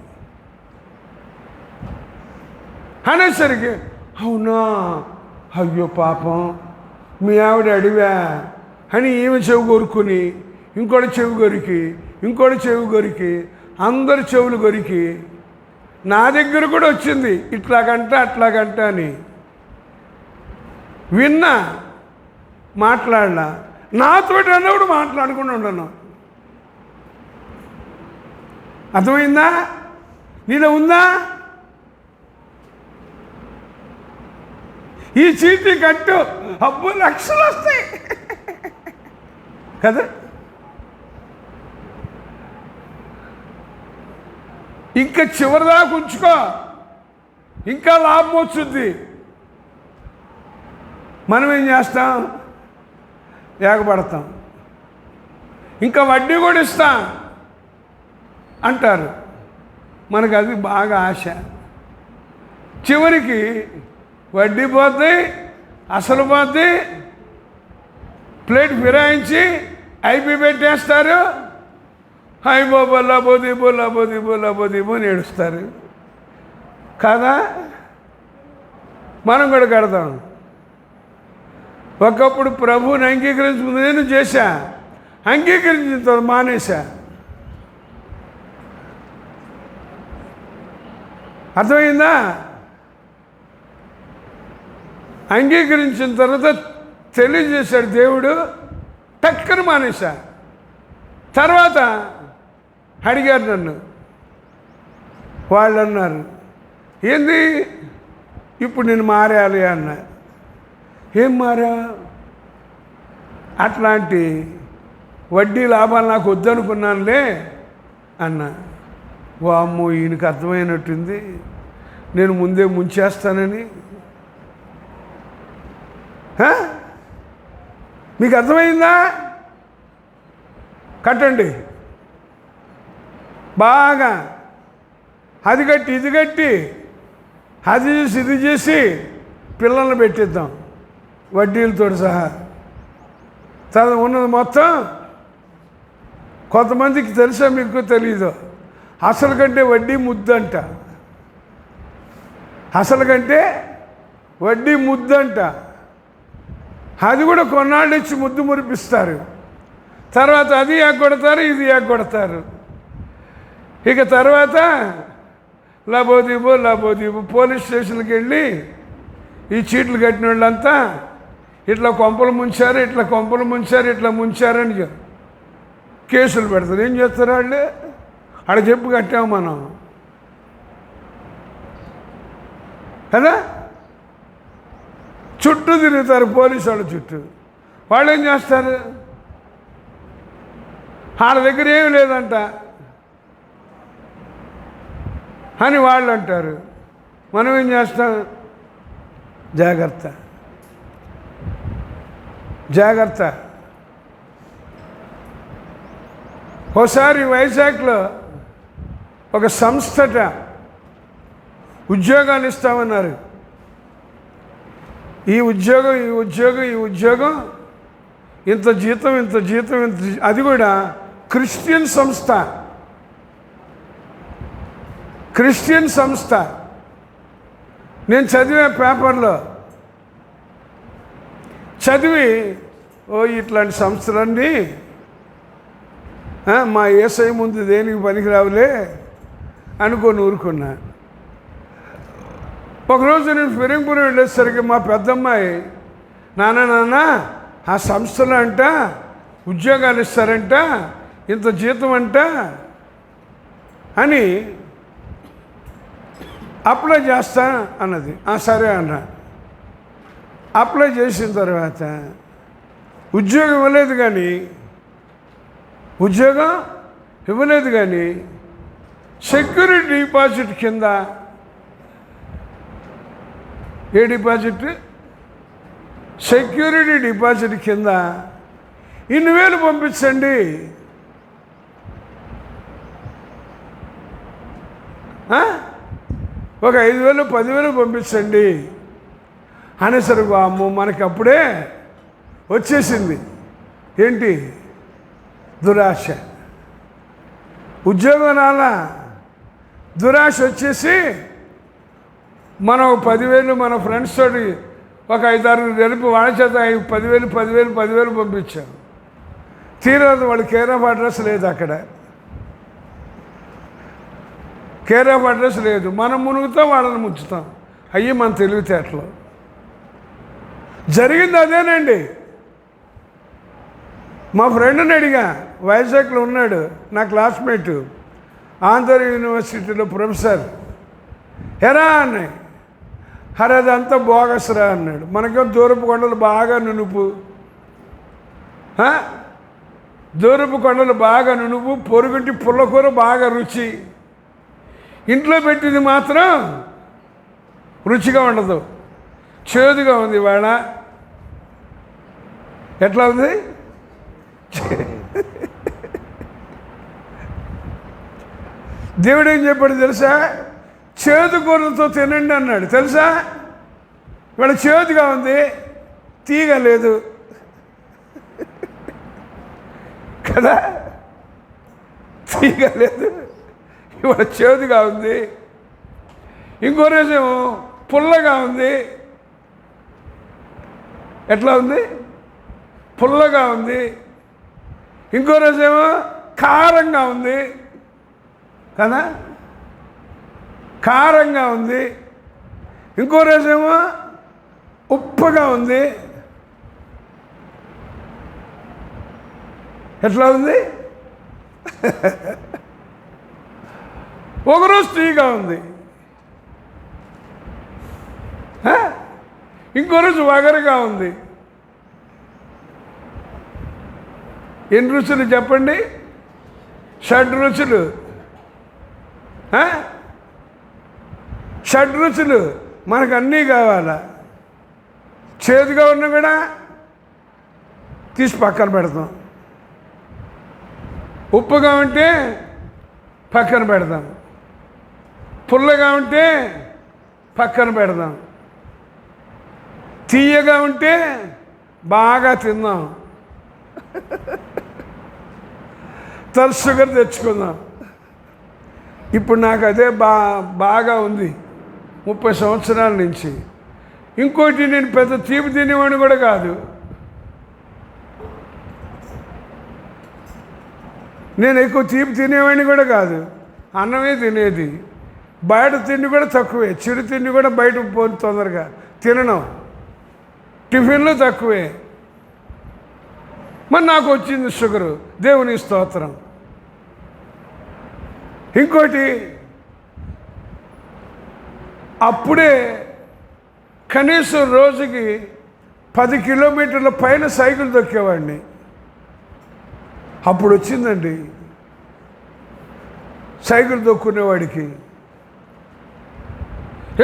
Speaker 1: అనేసరికి అవునా, అయ్యో పాపం మీ ఆవిడ అడివా అని ఈమె చెవి కొరుకుని, ఇంకోటి చెవి కొరికి, ఇంకోటి చెవి కొరికి, అందరు చెవులు కొరికి నా దగ్గర కూడా వచ్చింది ఇట్లాగంట అట్లాగంట అని. విన్నా, మాట్లాడినా, నాతోటి అన్నప్పుడు మాట్లాడకుండా ఉండను. అర్థమైందా? నీలో ఉందా? ఈ చీటీ కట్టు, అబ్బు లక్షలు వస్తాయి కదా. ఇంకా చివరిదాకా ఉంచుకో, ఇంకా లాభం వస్తుంది. మనం ఏం చేస్తాం? ఏగపడతాం. ఇంకా వడ్డీ కూడా ఇస్తా అంటారు. మనకు అది బాగా ఆశ. చివరికి వడ్డీ పోద్ది, అసలు పోద్ది, ప్లేట్ ఫిరాయించి ఐపీ పెట్టేస్తారు. అయిపో బొల్లాబోది బొల్లాబోది బొల్లాబోది అని ఏడుస్తారు కదా. మనం కూడా కడతాం. ఒకప్పుడు ప్రభువుని అంగీకరించుకుంది, నేను చేశా, అంగీకరించిన తర్వాత మానేశా. అర్థమైందా? అంగీకరించిన తర్వాత తెలియజేశాడు దేవుడు, టక్కన మానేశా. తర్వాత అడిగారు నన్ను, వాళ్ళు అన్నారు, ఏంది ఇప్పుడు నేను మారాలి అన్న. ఏం మారా? అట్లాంటి వడ్డీ లాభాలు నాకు వద్దనుకున్నానులే అన్న. వామ్మో ఈయనకి అర్థమైనట్టుంది, నేను ముందే ముంచేస్తానని. మీకు అర్థమైందా? కట్టండి బాగా, అది కట్టి ఇది కట్టి అది చేసి ఇది చేసి పిల్లల్ని పెట్టిద్దాం వడ్డీలతో సహా. తర్వాత ఉన్నది మొత్తం కొంతమందికి తెలుసా మీకు తెలీదు, అసలు కంటే వడ్డీ ముద్దంట. అసలు కంటే వడ్డీ ముద్దంట. అది కూడా కొన్నాళ్ళు ఇచ్చి ముద్దు మురిపిస్తారు, తర్వాత అది ఎగ్గొడతారు, ఇది ఎగ్గొడతారు. ఇక తర్వాత లాబోదీబు పోలీస్ స్టేషన్కి వెళ్ళి ఈ చీట్లు కట్టిన వాళ్ళంతా ఇట్లా కొంపలు ముంచారు, ఇట్లా కొంపలు ముంచారు, ఇట్లా ముంచారని కేసులు పెడతారు. ఏం చేస్తారు వాళ్ళు? ఆడ చెప్పు కట్టాము మనం కదా, చుట్టూ తిరుగుతారు పోలీసు వాళ్ళ చుట్టూ. వాళ్ళు ఏం చేస్తారు? వాళ్ళ దగ్గర ఏమి లేదంట అని వాళ్ళు అంటారు. మనం ఏం చేస్తాం? జాగ్రత్త జాగ్రత్త. ఒకసారి వైజాగ్లో ఒక సంస్థట ఉద్యోగాలు ఇస్తామన్నారు. ఈ ఉద్యోగం ఇంత జీతం, అది కూడా క్రిస్టియన్ సంస్థ. నేను చదివే పేపర్లో చదివి ఇట్లాంటి సంస్థలన్నీ మా యేసయ్య ముందు దేనికి పనికిరావులే అనుకొని ఊరుకున్నా. ఒకరోజు నేను ఫిరంగిపురం వెళ్ళేసరికి మా పెద్దమ్మాయి, నాన్న ఆ సంస్థలో అంట ఉద్యోగాలు ఇస్తారంట, ఇంత జీతం అంట అని అప్లై చేస్తా అన్నది. సరే అన్నా. అప్లై చేసిన తర్వాత ఉద్యోగం ఇవ్వలేదు కానీ సెక్యూరిటీ డిపాజిట్ కింద, ఏ డిపాజిట్? సెక్యూరిటీ డిపాజిట్ కింద ఇన్ని వేలు పంపించండి, ఒక 5,000 10,000 పంపించండి అనేసరికి అమ్మో మనకి అప్పుడే వచ్చేసింది ఏంటి? దురాశ. ఉద్యోగం రాలా, దురాశ వచ్చేసి మనం 10,000 మన ఫ్రెండ్స్ తోటి ఒక 5-6 కలిపి వాళ్ళ చేత 10,000 పంపించాం. తీరదు, వాళ్ళు కేర్ ఆఫ్ అడ్రస్ లేదు, అక్కడ కేర్ ఆఫ్ అడ్రస్ లేదు. మనం మునుగుతాం, వాళ్ళని ముంచుతాం. అయ్యి మన తెలివితేటలు. జరిగింది అదేనండి. మా ఫ్రెండ్ని అడిగా, వైజాగ్లో ఉన్నాడు నా క్లాస్మేటు, ఆంధ్ర యూనివర్సిటీలో ప్రొఫెసర్. ఎరా అన్నాయి. అరే అదంతా బోగసరా అన్నాడు. మనకేమో దూరపు కొండలు బాగా నునుపు, దూరపు కొండలు బాగా నునుపు, పొరుగుంటి పుల్లకూర బాగా రుచి, ఇంట్లో పెట్టింది మాత్రం రుచిగా ఉండదు, చేదుగా ఉంది. ఇవాళ ఎట్లా ఉంది? దేవుడు ఏం చెప్పాడు తెలుసా? చేదు కూరలతో తినండి అన్నాడు. తెలుసా? ఇవాళ చేదుగా ఉంది, తీగ లేదు కదా, తీగ లేదు, ఇవాళ చేదుగా ఉంది. ఇంకో రోజేమో పుల్లగా ఉంది. ఎట్లా ఉంది? పుల్లగా ఉంది. ఇంకో రోజేమో కారంగా ఉంది కదా, కారంగా ఉంది. ఇంకో రోజేమో ఉప్పుగా ఉంది. ఎట్లా ఉంది? ఒకరోజు తీగా ఉంది, ఇంకో రోజు వగరుగా ఉంది. ఎన్ని రుచులు చెప్పండి? 6 రుచులు. ఆ? షడ్రుచులు మనకు అన్నీ కావాలా, చేదుగా ఉన్నా కూడా తీసి పక్కన పెడతాం, ఉప్పుగా ఉంటే పక్కన పెడదాం, పుల్లగా ఉంటే పక్కన పెడదాం, తీయగా ఉంటే బాగా తిందాం, షుగర్ తెచ్చుకుందాం. ఇప్పుడు నాకు అదే బాగా ఉంది 30 సంవత్సరాల నుంచి. ఇంకోటి, నేను పెద్ద తీపి తినేవాడిని కూడా కాదు. నేను ఎక్కువ తీపి తినేవాడిని కూడా కాదు, అన్నమే తినేది. బయట తిండి కూడా తక్కువే, చిరు తిండి కూడా బయట పోని తొందరగా తినను, టిఫిన్లు తక్కువే. మరి నాకు వచ్చింది షుగరు, దేవుని స్తోత్రం. ఇంకోటి, అప్పుడే కనీసం రోజుకి 10 కిలోమీటర్ల పైన సైకిల్ తొక్కేవాడిని. అప్పుడు వచ్చిందండి సైకిల్ తొక్కునేవాడికి.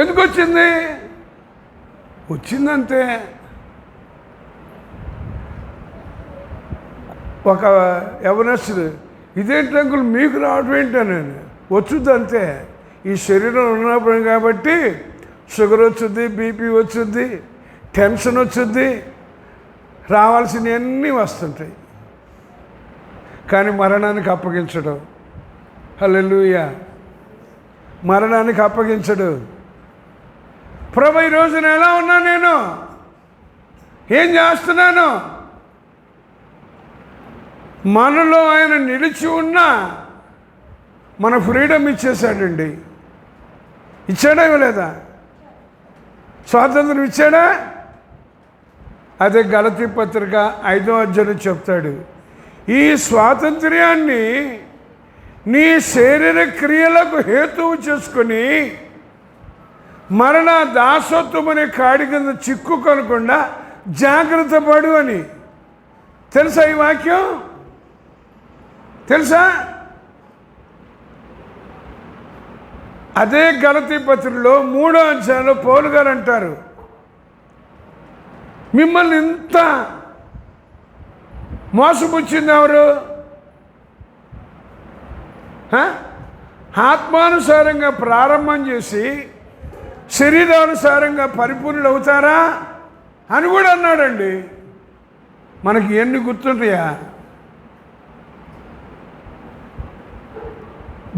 Speaker 1: ఎందుకు వచ్చింది? వచ్చిందంతే. ఒక యవనస్తుడు, ఇదేంటి అంకుల్ మీకు రావడం ఏంటని. వచ్చుద్ది అంతే, ఈ శరీరం ఉన్నప్పుడు కాబట్టి షుగర్ వచ్చుద్ది, బీపీ వచ్చుద్ది, టెన్షన్ వచ్చుద్ది, రావాల్సినవన్నీ వస్తుంటాయి. కానీ మరణానికి అప్పగించడు. హల్లెలూయా. మరణానికి అప్పగించడు. ప్రభు, ఈ రోజున ఎలా ఉన్నా, నేను ఏం చేస్తున్నాను? మనలో ఆయన నిలిచి ఉన్నా మన ఫ్రీడమ్ ఇచ్చేశాడండి. ఇచ్చాడా ఇవ్వలేదా? స్వాతంత్రం ఇచ్చాడా? అదే గలతీ పత్రిక 5వ అధ్యాయం చెప్తాడు. ఈ స్వాతంత్ర్యాన్ని నీ శరీర క్రియలకు హేతువు చేసుకొని మరణ దాసత్వం అనే కాడి కింద చిక్కుకొనకుండా జాగ్రత్త పడు అని. తెలుసా ఈ వాక్యం? తెలుసా? అదే గలతీ పత్రికలో 3వ అధ్యాయంలో పౌలు గారు అంటారు, మిమ్మల్ని ఇంత మోసపుచ్చింది ఎవరు? ఆత్మానుసారంగా ప్రారంభం చేసి శరీరానుసారంగా పరిపూర్ణులు అవుతారా అని కూడా అన్నాడండి. మనకి ఎన్ని గుర్తుంటాయా?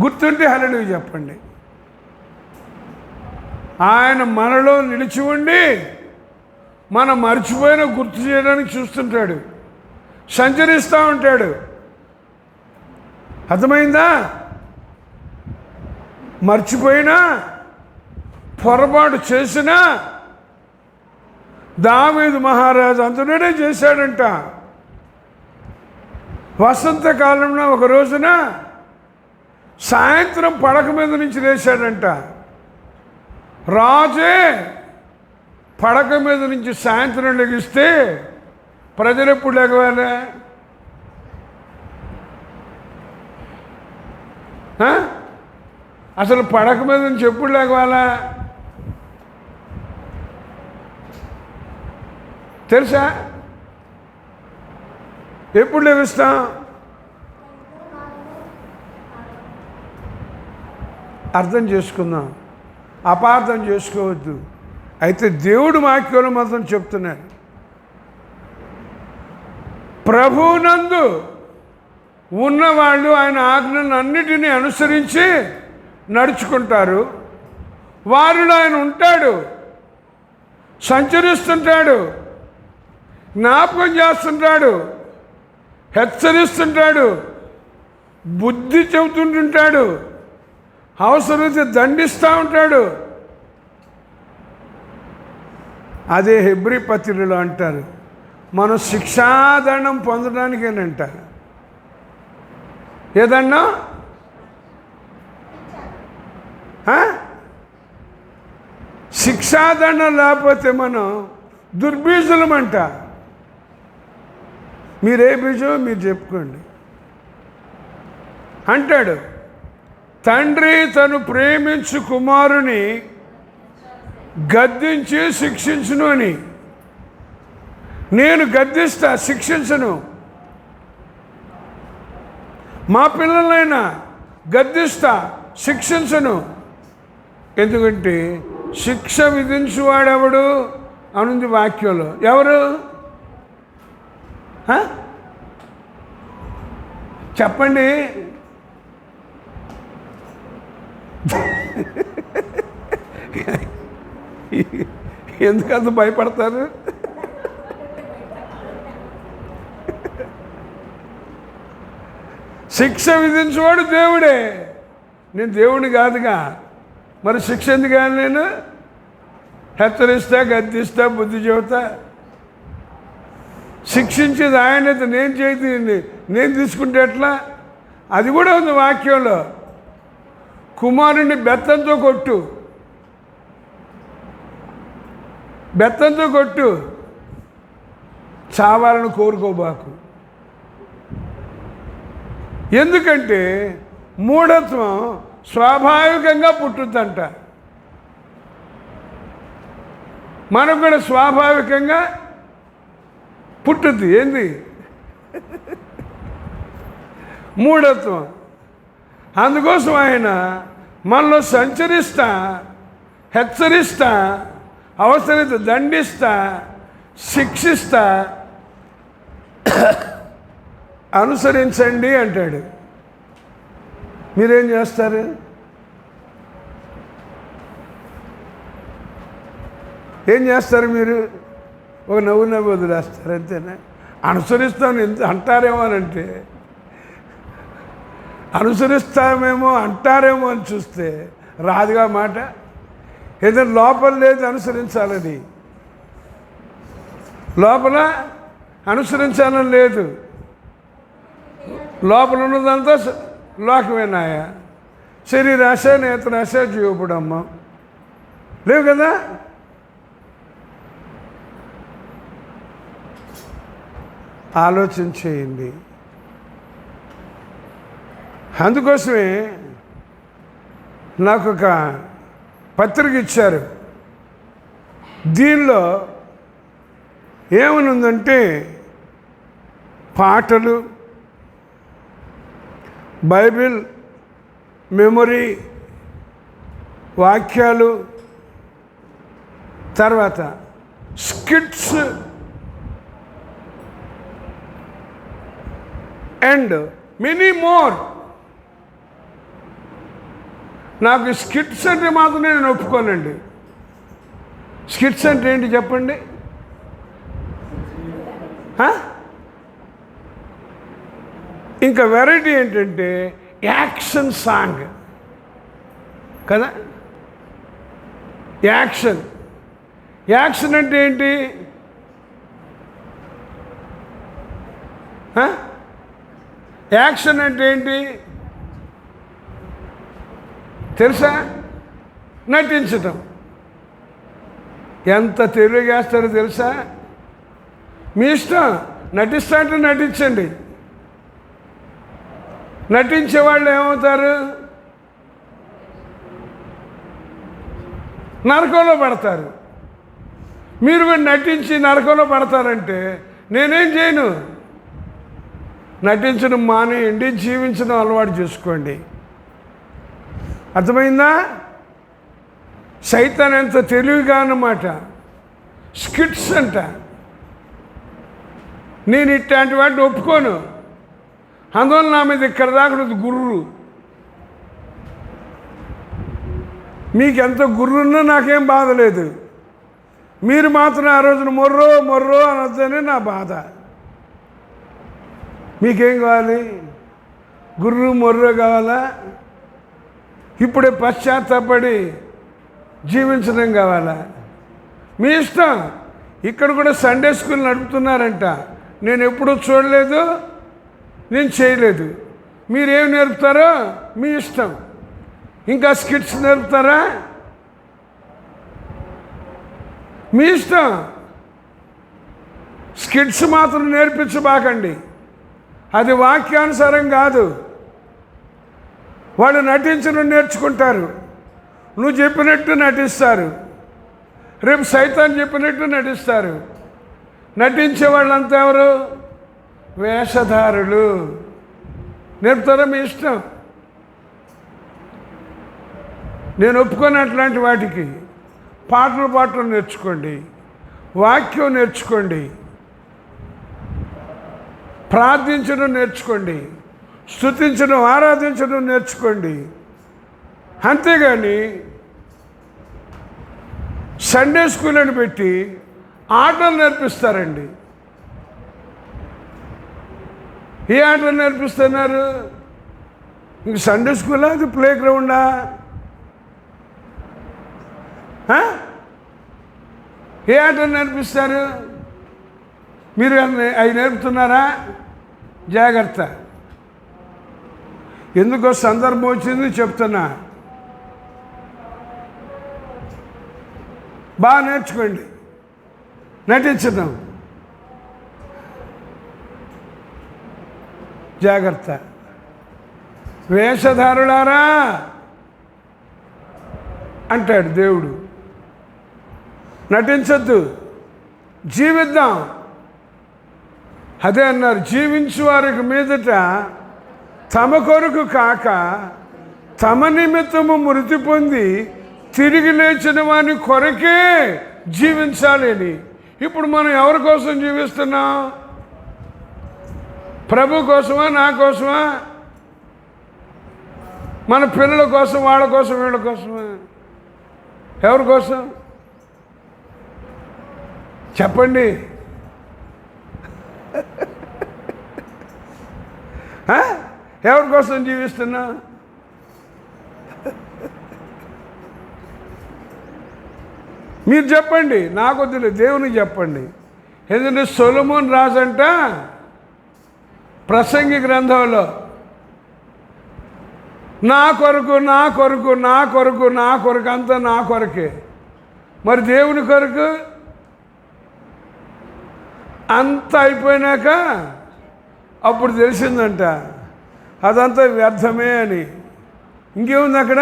Speaker 1: గుర్తుంటే హల్లెలూయా చెప్పండి. ఆయన మనలో నిలిచి ఉండి మనం మర్చిపోయిన గుర్తు చేయడానికి చూస్తుంటాడు, సంచరిస్తూ ఉంటాడు. అర్థమైందా? మర్చిపోయినా, పొరపాటు చేసినా దావీదు మహారాజు అంతనే చేశాడంట. వసంతకాలంలో ఒక రోజున సాయంత్రం పడక మీద నుంచి లేచాడంట. రాజే పడక మీద నుంచి సాయంత్రం లెగిస్తే ప్రజలు ఎప్పుడు లెగవాలి? అసలు పడక మీద నుంచి ఎప్పుడు లెగవాలా తెలుసా? ఎప్పుడు లెగుస్తాం? అర్థం చేసుకుందాం, అపార్థం చేసుకోవద్దు. అయితే దేవుడు వాక్యంలో మాత్రం చెప్తున్నాడు, ప్రభువునందు ఉన్నవాళ్ళు ఆయన ఆజ్ఞలను అన్నిటినీ అనుసరించి నడుచుకుంటారు. వారిలో ఆయన ఉంటాడు, సంచరిస్తుంటాడు, జ్ఞాపకం చేస్తుంటాడు, హెచ్చరిస్తుంటాడు, బుద్ధి చెబుతుంటుంటాడు, అవసరమైతే దండిస్తూ ఉంటాడు. అదే హెబ్రీ పత్రికలో అంటారు, మనం శిక్షాదండం పొందడానికేనంట. ఏదన్నా శిక్షాదండం లేకపోతే మనం దుర్బీజులమంట. మీరే బీజం మీరు చెప్పుకోండి అంటాడు. తండ్రి తను ప్రేమించు కుమారుని గద్దించి శిక్షించును అని. నేను గద్దిస్తా, శిక్షించను. మా పిల్లలైనా గద్దిస్తా, శిక్షించను. ఎందుకంటే శిక్ష విధించువాడెవడు అనుంది వాక్యంలో. ఎవరు? చెప్పండి. ఎందుకంత భయపడతారు? శిక్ష విధించేవాడు దేవుడే. నేను దేవుడిని కాదుగా, మరి శిక్ష ఎందుకు? నేను హెచ్చరిస్తా, గద్దిస్తా, బుద్ధి చెబుతా. శిక్షించేది ఆయనైతే నేను చేతి నేను తీసుకుంటే ఎట్లా? అది కూడా ఉంది వాక్యంలో. కుమారుని బెత్తంతో కొట్టు, బెత్తంతో కొట్టు, చావాలని కోరుకోబాకు. ఎందుకంటే మూఢత్వం స్వాభావికంగా పుట్టుద్దంట. మనకు కూడా స్వాభావికంగా పుట్టుద్ది. ఏంది? మూఢత్వం. అందుకోసం ఆయన మనలో సంచరిస్తా, హెచ్చరిస్తా, అవసరమైతే దండిస్తా, శిక్షిస్తా, అనుసరించండి అంటాడు. మీరేం చేస్తారు? ఏం చేస్తారు మీరు? ఒక నవ్వు వదిలేస్తారు, అంతేనా? అనుసరిస్తామని ఎంత అంటారేమో అని అంటే, అనుసరిస్తామేమో అంటారేమో అని చూస్తే రాదుగా మాట. ఏదైనా లోపల లేదు అనుసరించాలని, లోపల అనుసరించాలని లేదు. లోపల ఉన్నదంతా లోకమేనాయ. శరీరాశ, నేత్రాశ, జీవపుడమ్మ లేవు కదా. ఆలోచన చేయండి. అందుకోసమే నాకు ఒక పత్రిక ఇచ్చారు. దీనిలో ఏమని ఉందంటే, పాటలు, బైబిల్ మెమొరీ, వాక్యాలు, తర్వాత స్కిట్స్ అండ్ మెనీ మోర్. నాకు స్కిట్స్ అంటే మాత్రం నేను ఒప్పుకోనండి. స్కిట్స్ అంటే ఏంటి చెప్పండి? ఇంకా వెరైటీ ఏంటంటే యాక్షన్ సాంగ్ కదా. యాక్షన్, యాక్షన్ అంటే ఏంటి? యాక్షన్ అంటే ఏంటి తెలుసా? నటించటం. ఎంత తెలివిగేస్తారో తెలుసా? మీ ఇష్టం. నటిస్తా అంటే నటించండి. నటించే వాళ్ళు ఏమవుతారు? నరకంలో పడతారు. మీరు కూడా నటించి నరకంలో పడతారంటే నేనేం చేయను. నటించడం మానేయండి, జీవించడం అలవాటు చేసుకోండి. అర్థమైందా? సైతాన్ ఎంత తెలివిగా అన్నమాట. స్కిట్స్ అంట. నేను ఇట్లాంటి వాటిని ఒప్పుకోను. అందువల్ల నా మీద ఇక్కడ దాకా గుర్రు. మీకు ఎంత గుర్రున్నా నాకేం బాధ లేదు. మీరు మాత్రం ఆ రోజున మొర్రో మొర్రో అనొద్దనే నా బాధ. మీకేం కావాలి? గుర్రు మొర్రో కావాలా? ఇప్పుడే పశ్చాత్తాపడి జీవించడం కావాలా? మీ ఇష్టం. ఇక్కడ కూడా సండే స్కూల్ నడుపుతున్నారంట. నేను ఎప్పుడూ చూడలేదు, నేను చేయలేదు. మీరేం నేర్పుతారో మీ ఇష్టం. ఇంకా స్కిట్స్ నేర్పుతారా? మీ ఇష్టం. స్కిట్స్ మాత్రం నేర్పించబాకండి. అది వాక్యానుసారం కాదు. వాళ్ళు నటించడం నేర్చుకుంటారు. నువ్వు చెప్పినట్టు నటిస్తారు, రేపు సైతాన్ చెప్పినట్టు నటిస్తారు. నటించే వాళ్ళంతా ఎవరు? వేషధారులు. నేర్పుతారా? మీ ఇష్టం. నేను ఒప్పుకొని అట్లాంటి వాటికి. పాటలు పాటలు నేర్చుకోండి, వాక్యం నేర్చుకోండి, ప్రార్థించడం నేర్చుకోండి, స్తుతించడం ఆరాధించడం నేర్చుకోండి. అంతేగాని సండే స్కూల్ అని పెట్టి ఆటలు నేర్పిస్తారండి. ఏ ఆటలు నేర్పిస్తున్నారు? ఇంక సండే స్కూలా, అది ప్లే గ్రౌండా? ఏ ఆటలు నేర్పిస్తారు? మీరు అవి నేర్పుతున్నారా? జాగ్రత్త. ఎందుకో సందర్భం వచ్చింది చెప్తున్నా. బాగా నేర్చుకోండి. నటించడం జాగ్రత్త. వేషధారులారా అంటాడు దేవుడు. నటించద్దు, జీవిద్దాం. అదే అన్నారు, జీవించు వారికి మీదట తమ కొరకు కాక తమ నిమిత్తము మృతి పొంది తిరిగి లేచిన వాని కొరకే జీవించాలని. ఇప్పుడు మనం ఎవరి కోసం జీవిస్తున్నాం? ప్రభు కోసమా, నా కోసమా, మన పిల్లల కోసం, వాళ్ళ కోసం, వీళ్ళ కోసమా? ఎవరి కోసం చెప్పండి? ఎవరి కోసం జీవిస్తున్నా? మీరు చెప్పండి, నాకు వద్దులే, దేవునికి చెప్పండి. ఎందుకంటే సొలొమోన్ రాజంట ప్రసంగి గ్రంథంలో నా కొరకు, నా కొరకు, నా కొరకు, నా కొరకు, అంతా నా కొరకే. మరి దేవుని కొరకు అంత అయిపోయినాక అప్పుడు తెలిసిందంట అదంతా వ్యర్థమే అని. ఇంకేముంది అక్కడ?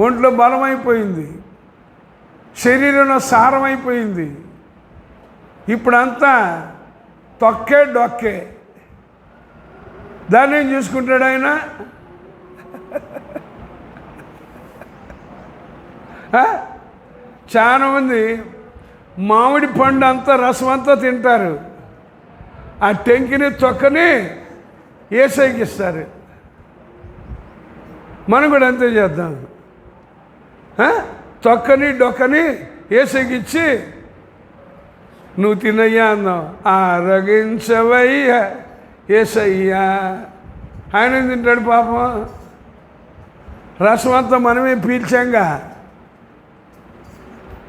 Speaker 1: ఒంట్లో బలమైపోయింది, శరీరంలో సారం అయిపోయింది. ఇప్పుడంతా తొక్కే డొక్కే. దాన్ని ఏం చూసుకుంటాడు ఆయన? చాలామంది మామిడి పండు అంతా రసం అంతా తింటారు, ఆ టెంకిని తొక్కని ఏసైకి ఇస్తారు. మనం కూడా అంతే చేద్దాం. తొక్కని డొక్కని ఏసైకి ఇచ్చి నువ్వు తినయ్యా అన్నావు. ఆరగించవయ్యా ఏసయ్యా. ఆయన తింటాడు పాపం, రసం అంతా మనమే పీల్చాంగా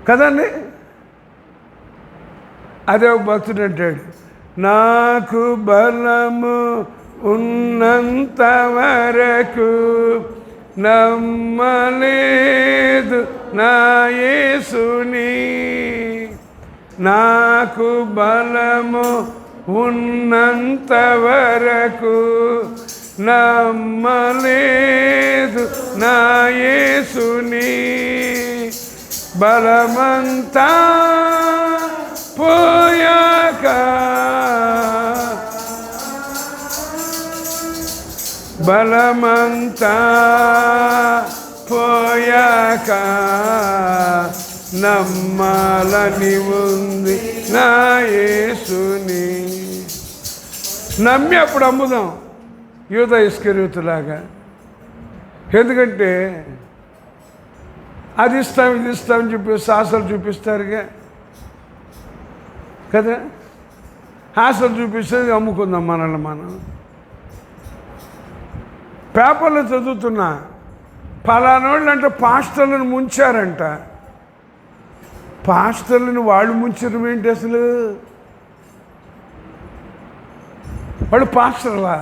Speaker 1: కదండి. అదే ఒక భక్తుడు అంటాడు, నాకు బలము ఉన్నంత వరకు నమ్మలేదు నా యేసుని. నాకు బలము ఉన్నంత వరకు నమ్మలేదు నా యేసుని. బలమంతా పోయాక, బలమంతా పోయాక నమ్మాలని ఉంది నా యేసుని. నమ్మి అప్పుడు అమ్ముదాం, యూదా ఇస్కరియోతులాగా. ఎందుకంటే అది ఇస్తాం, ఇది ఇస్తామని చెప్పి ఆశలు చూపిస్తారుగా కదా. ఆశలు చూపిస్తే అమ్ముకుందాం మనల్ని మనం. పేపర్లో చదువుతున్నా, ఫలానోళ్ళు అంటే పాస్టర్లను ముంచారంట. పాస్టర్లను వాళ్ళు ముంచడం ఏంటి అసలు? వాళ్ళు పాస్టర్లా?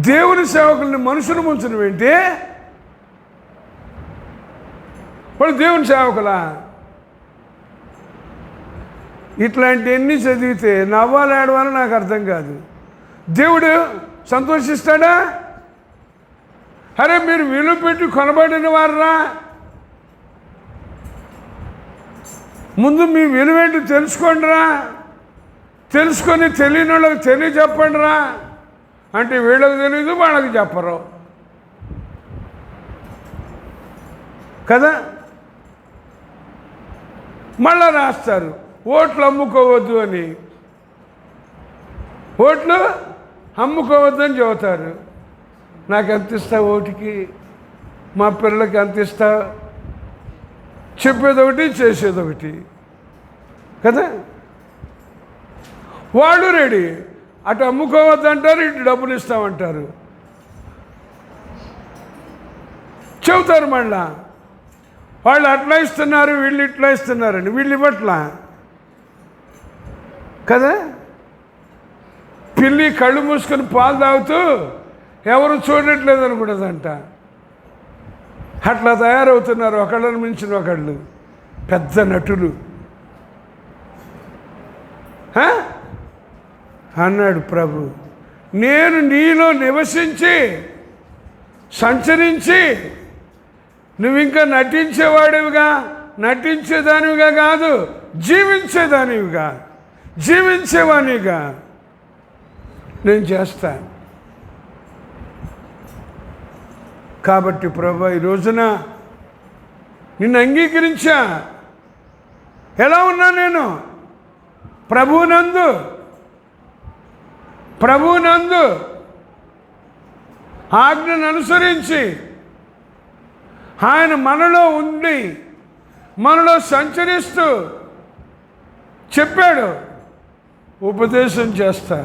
Speaker 1: దేవుని సేవకుల్ని మనుషులు ముంచడం ఏంటి? వాళ్ళు దేవుని సేవకులా? ఇట్లాంటివన్నీ చదివితే నవ్వాలి ఏడవాలని నాకు అర్థం కాదు. దేవుడు సంతోషిస్తాడా? అరే మీరు విలువ పెట్టి కొనబడిన వారురా, ముందు మీ విలువేంటి తెలుసుకోండిరా, తెలుసుకొని తెలియని వాళ్ళకి తెలియజెప్పండిరా అంటే వీళ్ళకి తెలియదు, వాళ్ళకి చెప్పరు కదా. మళ్ళా రాస్తారు ఓట్లు అమ్ముకోవద్దు అని, ఓట్లు అమ్ముకోవద్దని చెబుతారు. నాకు ఎంత ఇస్తావు ఓటుకి, మా పిల్లలకి ఎంత ఇస్తావు, చెప్పేది ఒకటి చేసేది ఒకటి కదా. వాళ్ళు రెడీ, అటు అమ్ముకోవద్దంటారు, ఇటు డబ్బులు ఇస్తామంటారు, చెబుతారు. మళ్ళా వాళ్ళు అట్లా ఇస్తున్నారు, వీళ్ళు ఇట్లా ఇస్తున్నారని, వీళ్ళు ఇవ్వట్లా కదా. పిల్లి కళ్ళు మూసుకొని పాలు తాగుతూ ఎవరు చూడట్లేదు అనుకుంటుందంట. అట్లా తయారవుతున్నారు ఒకళ్ళని మించిన ఒకళ్ళు పెద్ద నటులు అన్నాడు ప్రభు. నేను నీలో నివసించి సంచరించి నువ్వు ఇంకా నటించేవాడివిగా, నటించేదానివిగా కాదు, జీవించేదానివిగా, జీవించేవానిగా నేను చేస్తాను. కాబట్టి ప్రభు ఈ రోజున నిన్ను అంగీకరించా. ఎలా ఉన్నా నేను ప్రభువునందు ఆజ్ఞను అనుసరించి ఆయన మనలో ఉండి మనలో సంచరిస్తూ చెప్పాడు, ఉపదేశం చేస్తా,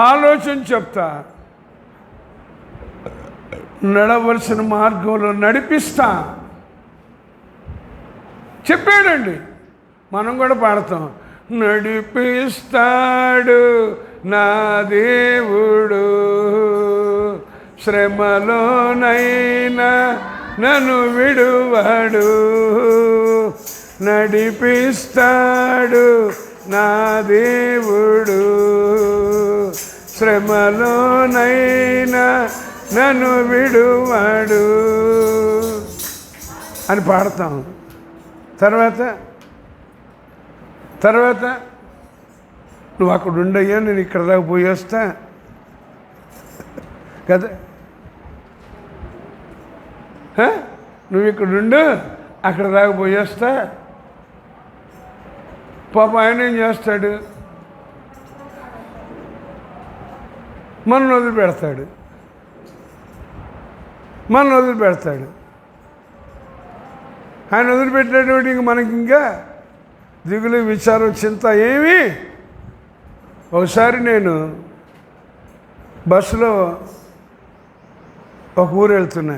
Speaker 1: ఆలోచన చెప్తా, నడవలసిన మార్గంలో నడిపిస్తా చెప్పాడండి. మనం కూడా పాడతాం, నడిపిస్తాడు నా దేవుడు, శ్రమలోనైనా నన్ను విడువాడు, నడిపిస్తాడు నా దేవుడు, శ్రమలోనైనా నన్ను విడువాడు అని పాడతాం. తర్వాత నువ్వు అక్కడ ఉండయ్యా, నేను ఇక్కడ దాకా పోయి వస్తా కదా, నువ్వు ఇక్కడ ఉండు, అక్కడ దాకా పోయి వస్తా. పాప ఆయన ఏం చేస్తాడు, మనల్ని వదిలిపెడతాడు. ఆయన వదిలిపెట్టినటువంటి ఇంక మనకి ఇంకా దిగులు, విచారం, చింత ఏమీ. ఒకసారి నేను బస్సులో ఒక ఊరు వెళ్తున్నా,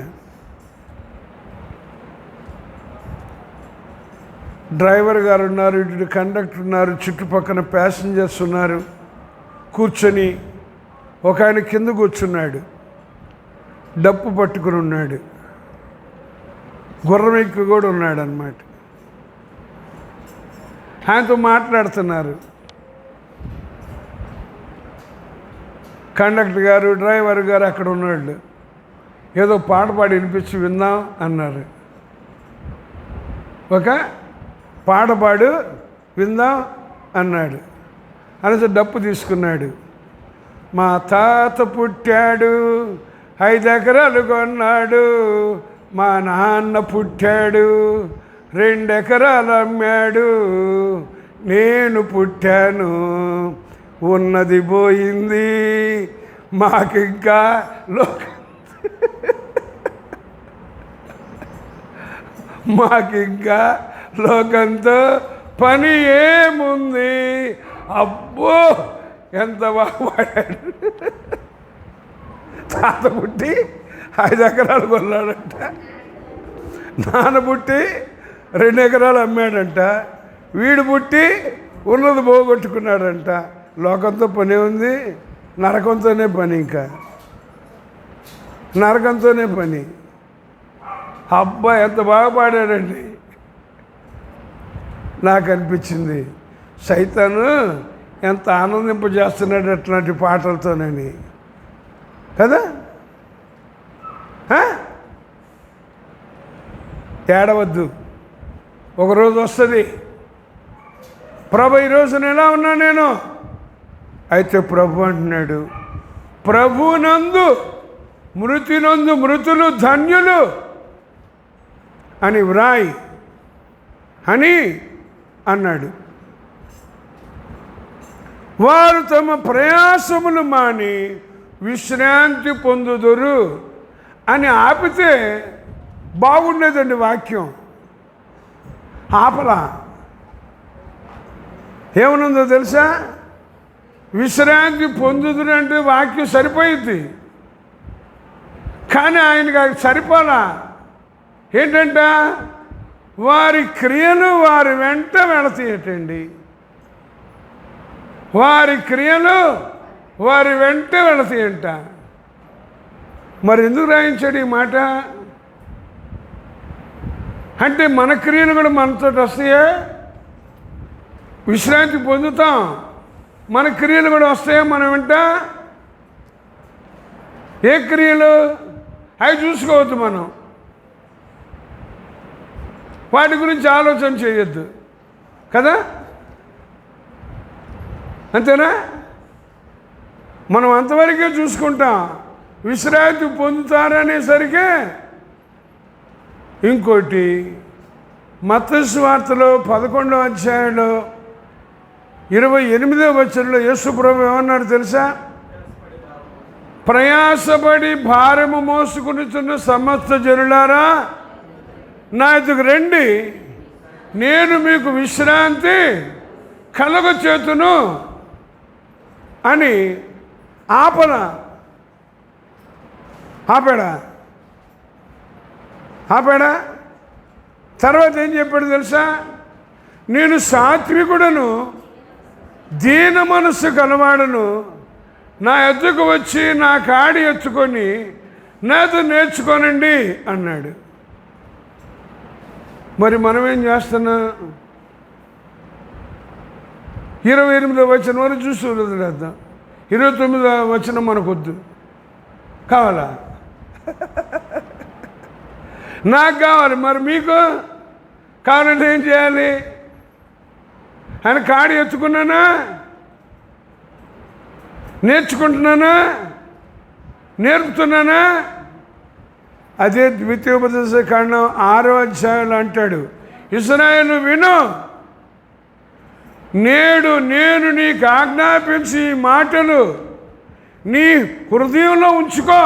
Speaker 1: డ్రైవర్ గారు ఉన్నారు, ఇటు కండక్టర్ ఉన్నారు, చుట్టుపక్కల ప్యాసింజర్స్ ఉన్నారు. కూర్చొని ఒక ఆయన కింద కూర్చున్నాడు, డప్పు పట్టుకుని ఉన్నాడు, గుర్రం ఎక్కి కూడా ఉన్నాడు అన్నమాట. ఆయనతో మాట్లాడుతున్నారు. కండక్టర్ గారు, డ్రైవర్ గారు అక్కడ ఉన్నాడు. ఏదో పాట పాడి వినిపించి విందాం అన్నారు. ఒక పాట పాడు విందాం అన్నాడు. అనేసి డప్పు తీసుకున్నాడు. మా తాత పుట్టాడు, 5 ఎకరాలు కొన్నాడు, మా నాన్న పుట్టాడు, 2 ఎకరాలు అమ్మాడు, నేను పుట్టాను, ఉన్నది పోయింది, మాకింకా లోకంతో పని ఏముంది. అబ్బో ఎంత బాగుపడాడు. తాత పుట్టి 5 ఎకరాలు కొన్నాడంట, నాన్న పుట్టి 2 ఎకరాలు అమ్మాడంట, వీడు పుట్టి ఉన్నది పోగొట్టుకున్నాడంట. లోకంతో పని ఉంది, నరకంతోనే పని, ఇంకా నరకంతోనే పని. అబ్బా ఎంత బాగా పాడాడండి. నాకు అనిపించింది, సైతాను ఎంత ఆనందింపజేస్తున్నాడు అట్లాంటి పాటలతోనని కదా. ఏడవద్దు, ఒకరోజు వస్తుంది. ప్రభు ఈరోజు ఎలా ఉన్నా నేను, అయితే ప్రభు అంటున్నాడు, ప్రభునందు మృతినందు మృతులు ధన్యులు అని వ్రాయి అని అన్నాడు. వారు తమ ప్రయాసములు మాని విశ్రాంతి పొందుదురు అని ఆపితే బాగుండేదండి వాక్యం. ఆపలా. ఏమనుందో తెలుసా? విశ్రాంతి పొందుదురు అంటే వాక్యం సరిపోయింది, కానీ ఆయనకి అది సరిపోలా. ఏంటంట? వారి క్రియలు వారి వెంట వెళతాయటండి. వారి క్రియలు వారి వెంట వెళతాయంట. మరి ఎందుకు రాయించాడు ఈ మాట? అంటే మన క్రియలు కూడా మనతో వస్తాయా? విశ్రాంతి పొందుతాం, మన క్రియలు కూడా వస్తాయా మన వెంట? ఏ క్రియలు? అవి చూసుకోవద్దు, మనం వాటి గురించి ఆలోచన చేయొద్దు కదా. అంతేనా? మనం అంతవరకే చూసుకుంటాం. విశ్రాంతి పొందుతారనేసరికి ఇంకోటి మత్తయి సువార్తలో 11వ అధ్యాయంలో 28వ వచనంలో యేసు ప్రభువు ఏమన్నాడు తెలుసా? ప్రయాసపడి భారము మోసుకునిచున్న సమస్త జనులారా నా ఎదుగు రండి, నేను మీకు విశ్రాంతి కలుగచేతును అని ఆపాడా? తర్వాత ఏం చెప్పాడు తెలుసా? నేను సాత్వికుడను దీన మనస్సు కలవాడను, నా ఎద్దుకు వచ్చి నా కాడి ఎత్తుకొని నాతో నేర్చుకోనండి అన్నాడు. మరి మనం ఏం చేస్తున్నాం? 28వ వచనం వరకు చూసి వదిలేద్దాం. 29వ వచనం మనకొద్దు, కావాలా? నాకు కావాలి, మరి మీకు కావాలంటే ఏం చేయాలి? ఆయన కాడి ఎత్తుకున్నానా? నేర్చుకుంటున్నానా? నేర్పుతున్నానా? అదే ద్వితీయోపదేశ కాండం 6వ అధ్యాయంలో అంటాడు, ఇశ్రాయేలు విను, నేడు నేను నీకు ఆజ్ఞాపించి ఈ మాటలు నీ హృదయంలో ఉంచుకో,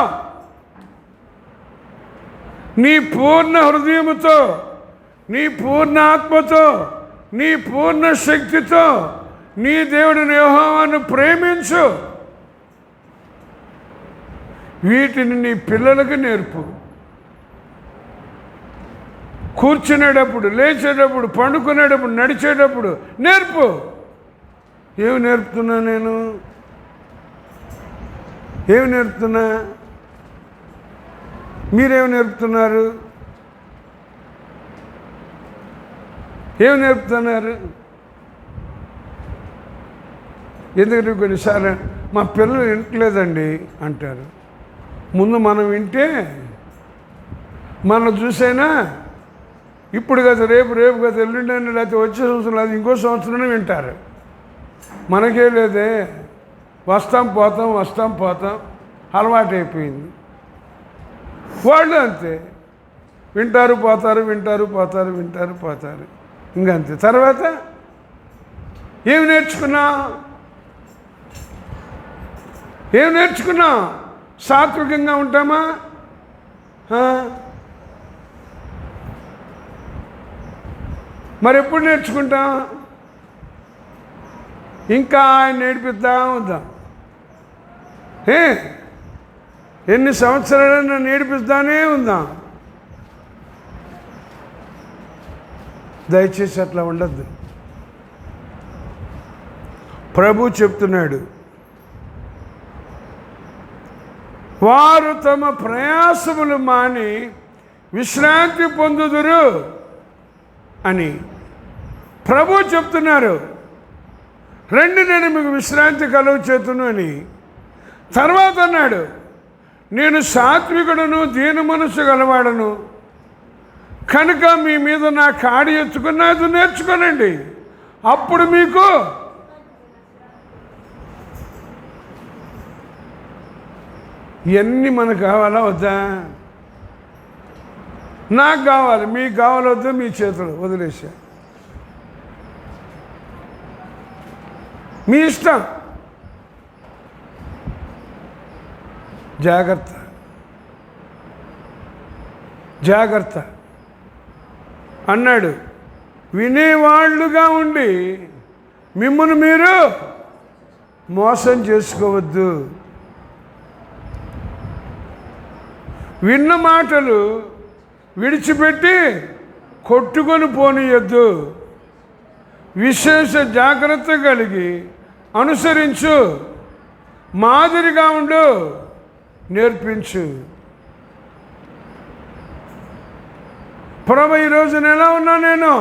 Speaker 1: నీ పూర్ణ హృదయముతో, నీ పూర్ణ ఆత్మతో, నీ పూర్ణ శక్తితో నీ దేవుడిని యెహోవాను ప్రేమించు, వీటిని నీ పిల్లలకు నేర్పు. కూర్చునేటప్పుడు, లేచేటప్పుడు, పండుకునేటప్పుడు, నడిచేటప్పుడు నేర్పు. ఏమి నేర్పుతున్నా నేను? ఏమి నేర్పుతున్నా? మీరేమి నేర్పుతున్నారు? ఏమి నేర్పుతున్నారు? ఎందుకంటే కొన్నిసార్లు మా పిల్లలు వింటలేదండి అంటారు. ముందు మనం వింటే మనం చూసైనా ఇప్పుడు కదా, రేపు కదా, ఎల్లుండి లేకపోతే వచ్చే సంవత్సరం లేదు, ఇంకో సంవత్సరంలో వింటారు. మనకే లేదే, వస్తాం పోతాం అలవాటు అయిపోయింది. వాళ్ళు అంతే, వింటారు పోతారు ఇంకంతే. తర్వాత ఏమి నేర్చుకున్నాం? సాత్వికంగా ఉంటామా? మరి ఎప్పుడు నేర్చుకుంటాం? ఇంకా ఆయన నేర్పిద్దాం. ఎన్ని సంవత్సరాలైనా నేర్పిస్తానే ఉందాం. దయచేసి అట్లా ఉండద్దు. ప్రభు చెప్తున్నాడు, వారు తమ ప్రయాసములు మాని విశ్రాంతి పొందుదురు అని ప్రభు చెప్తున్నారు. రండి నేను మీకు విశ్రాంతి కలుగు చేతును అని. తర్వాత అన్నాడు, నేను సాత్వికుడును దీన మనసు గలవాడను కనుక మీ మీద నా కాడి ఎత్తుకుని అది నేర్చుకోనండి, అప్పుడు మీకు ఇవన్నీ మనకు కావాలా వద్దా? నాకు కావాలి, మీకు కావాలా వద్దా? మీ చేతులు వదిలేసా, మీ ఇష్టం. జాగ్రత్త జాగ్రత్త అన్నాడు. వినేవాళ్ళుగా ఉండి మిమ్మల్ని మీరు మోసం చేసుకోవద్దు. విన్న మాటలు విడిచిపెట్టి కొట్టుకొని పోనీయొద్దు. విశేష జాగ్రత్త కలిగి అనుసరించు, మాదిరిగా ఉండు, నేర్పించు. ప్రభు ఈరోజున ఎలా ఉన్నా నేను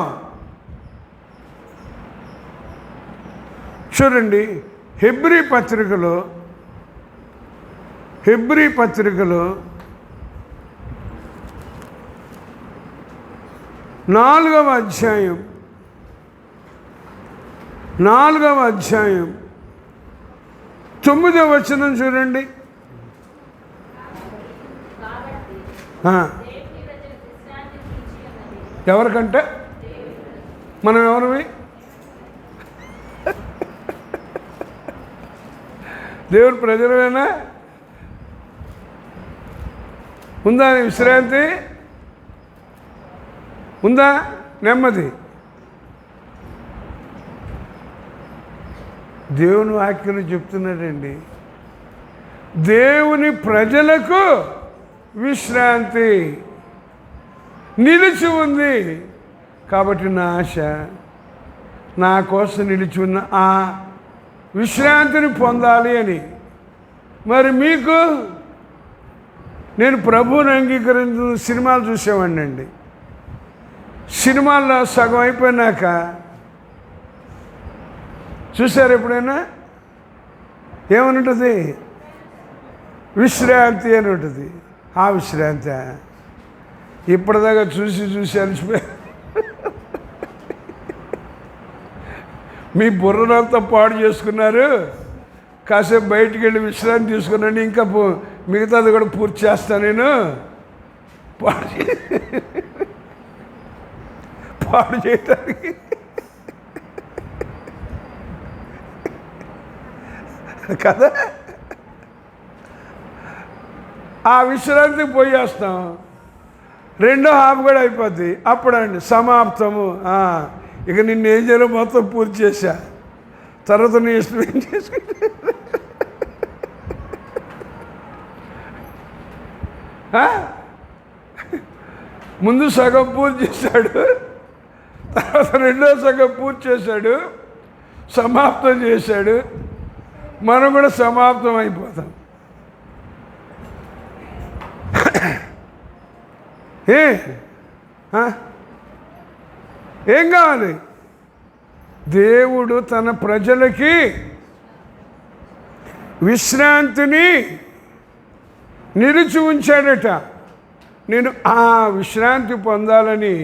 Speaker 1: చూడండి, హెబ్రీ పత్రికలో 4వ అధ్యాయం 9వ వచనం చూడండి. ఎవరికంటే మనం ఎవరివి? దేవుని ప్రజలమేనా? ఉందా విశ్రాంతి? ఉందా నెమ్మది? దేవుని వాక్యం చెప్తున్నాడండి, దేవుని ప్రజలకు విశ్రాంతి నిలిచి ఉంది. కాబట్టి నా ఆశ నా కోసం నిలిచి ఉన్న ఆ విశ్రాంతిని పొందాలి అని. మరి మీకు నేను ప్రభువుని అంగీకరించిన సినిమాలు చూసేవాడిని అండి. సినిమాల్లో సగం అయిపోయినాక చూసారు ఎప్పుడైనా? ఏమని ఉంటుంది? విశ్రాంతి అని ఉంటుంది. ఆ విశ్రాంతి ఇప్పటిదాకా చూసి అలసిపోయి మీ బుర్రనంతా పాడు చేసుకున్నారు. కాసేపు బయటికి వెళ్ళి విశ్రాంతి తీసుకున్నాను, ఇంకా మిగతాది కూడా పూర్తి చేస్తాను నేను. పాడు చేయటానికి కదా. ఆ విశ్రాంతికి పోయేస్తాం, రెండో హాఫ్ కూడా అయిపోద్ది. అప్పుడండి సమాప్తము. ఇక నిన్ను ఏం చేయాలో మొత్తం పూర్తి చేశా, తర్వాత నీ ఇష్టం ఏం చేసుకుంటా. ముందు సగం పూర్తి చేశాడు, తర్వాత రెండో సగం పూర్తి చేశాడు, సమాప్తం చేశాడు. మనం కూడా సమాప్తం అయిపోతాం. ఏం కావాలి? దేవుడు తన ప్రజలకి విశ్రాంతిని నిలిచి ఉంచాడట. నేను ఆ విశ్రాంతి పొందాలని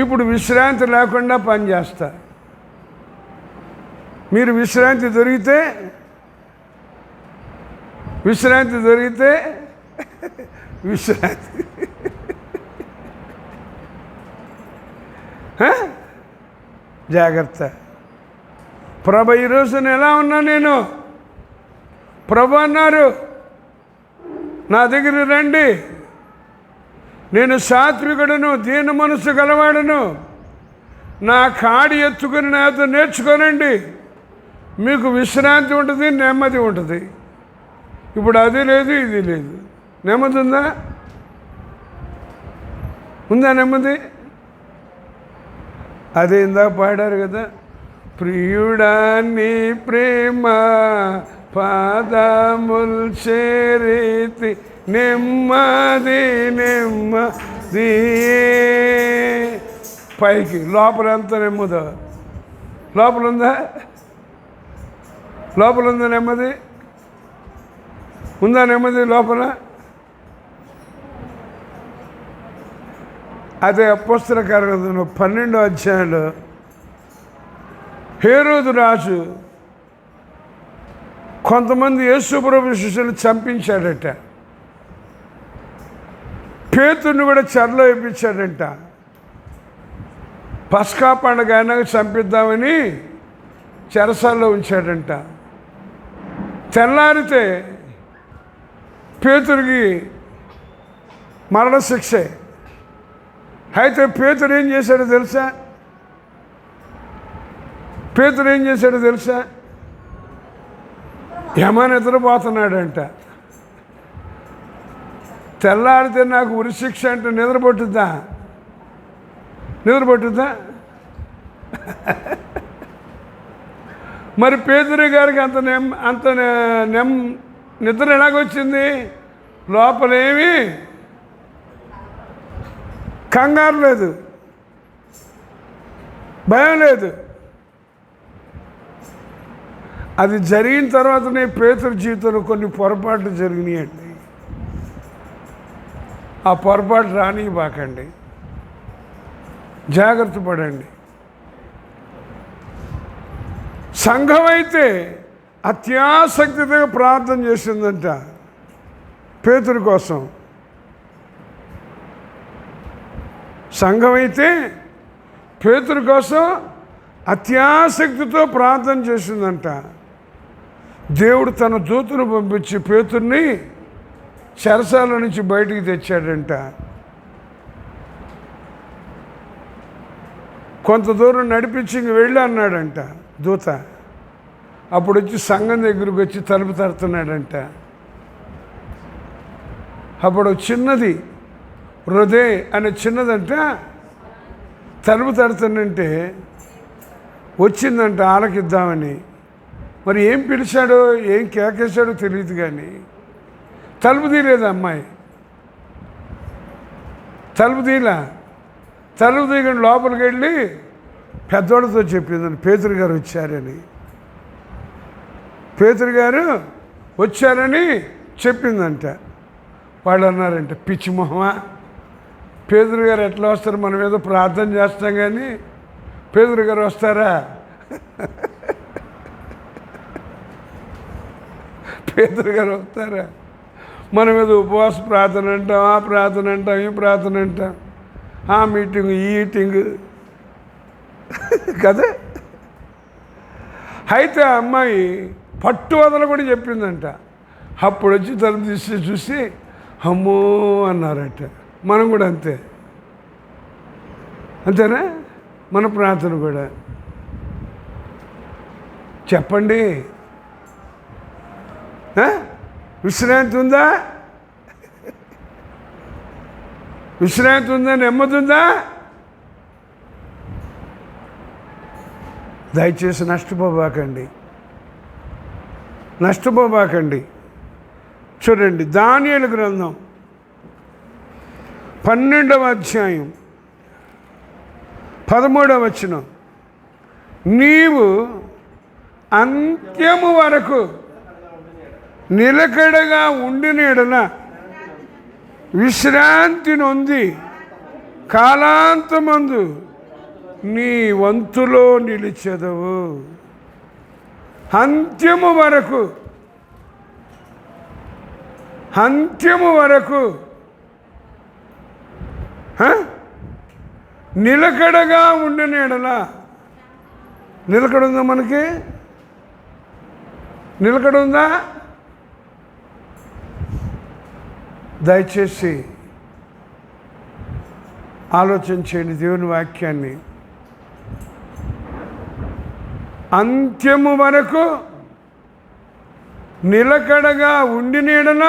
Speaker 1: ఇప్పుడు విశ్రాంతి లేకుండా పనిచేస్తా. మీరు విశ్రాంతి దొరికితే విశ్రాంతి జాగ్రత్త. ప్రభు ఈరోజున ఎలా ఉన్నా నేను? ప్రభు అన్నారు, నా దగ్గర రండి, నేను సాత్వికుడును దీన మనసు గలవాడును, నా కాడి ఎత్తుకుని నాతో నేర్చుకోనండి, మీకు విశ్రాంతి ఉంటుంది, నెమ్మది ఉంటుంది. ఇప్పుడు అది లేదు, ఇది లేదు. నెమ్మది ఉందా? నెమ్మది? అదే ఇందాక పాడారు కదా, ప్రియుడా నీ ప్రేమ పాదముల్ చేరితి నెమ్మది పైకి లోపలంతా నెమ్మది. లోపల ఉందా? లోపల ఉందా నెమ్మది? ఉందా నెమ్మది లోపల? అదే అపోస్తల కార్యములు 12వ అధ్యాయంలో హేరోదు రాజు కొంతమంది యేసుప్రభు శిష్యులు చంపించాడట. పేతురుని కూడా చెరలో వేయించాడంట. పస్కా పండుగ అయినాక చంపిద్దామని చెరసాల్లో ఉంచాడంట. తెల్లారితే పేతురికి మరణశిక్షే. అయితే పేతురు ఏం చేశాడో తెలుసా? పేతురు ఏం చేశాడో తెలుసా? యమ నిద్రపోతున్నాడంట. తెల్లారితే నాకు ఉరిశిక్ష అంటే నిద్రపట్టుద్దా? నిద్రపట్టుద్దా? మరి పేతురు గారికి అంత నిద్ర ఎలాగొచ్చింది? లోపలేమి కంగారు లేదు, భయం లేదు. అది జరిగిన తర్వాతనే పేతురు జీవితంలో కొన్ని పొరపాట్లు జరిగినాయండి. ఆ పొరపాటు రానివ్వకండి, జాగ్రత్త పడండి. సంఘం అయితే అత్యాసక్తితో ప్రార్థన చేసిందంట పేతురు కోసం. సంఘం అయితే పేతురు కోసం అత్యాసక్తితో ప్రార్థన చేసిందంట. దేవుడు తన దూతను పంపించి పేతుర్ని చెరసాల నుంచి బయటికి తెచ్చాడంట. కొంత దూరం నడిపించి ఇంక వెళ్ళి అన్నాడంట దూత. అప్పుడు వచ్చి సంఘం దగ్గరికి వచ్చి తలుపు తడుతున్నాడంట. అప్పుడు చిన్నది హృదయ అనే చిన్నదంట తలుపు తడుతుందంటే వచ్చిందంట ఆలకిద్దామని. మరి ఏం పిలిచాడో ఏం కేకేశాడో తెలియదు, కానీ తలుపు తీయలేదు అమ్మాయి. తలుపు తీయకుండా లోపలికి వెళ్ళి పెద్దోడితో చెప్పిందని పేతురు గారు వచ్చారని. పేతురు గారు వచ్చారని చెప్పిందంట. వాళ్ళు అన్నారంట, పిచ్చి మొహమా, పేతురు గారు ఎట్లా వస్తారు? మనం ఏదో ప్రార్థన చేస్తాం కానీ పేతురు గారు వస్తారా? పేతురు గారు వస్తారా? మనం ఏదో ఉపవాస ప్రార్థన అంటాం, ఆ ప్రార్థన అంటాం, ఈ ప్రార్థన అంటాం, ఆ మీటింగ్ ఈ ఈటింగ్ కదా. అయితే ఆ అమ్మాయి పట్టు వదల కూడా చెప్పిందంట. అప్పుడు వచ్చి తలుపు తీసి చూసి అమ్మో అన్నారట. మనం కూడా అంతే, అంతేనా? మన ప్రార్థన కూడా చెప్పండి. విశ్రాంతి ఉందా? విశ్రాంతి ఉందా? నెమ్మది ఉందా? దయచేసి నష్టపోబాకండి. చూడండి, దానియేలు గ్రంథం 12వ అధ్యాయం 13వ వచనం. నీవు అంత్యము వరకు నిలకడగా ఉండిన యెడల విశ్రాంతి నొంది కాలాంతమందు నీ వంతులో నిలిచెదవు. అంత్యము వరకు నిలకడగా ఉండిన యెడల. నిలకడ ఉందా? మనకి నిలకడ ఉందా? దయచేసి ఆలోచన చేయండి దేవుని వాక్యాన్ని. అంత్యము వరకు నిలకడగా ఉండిన యెడల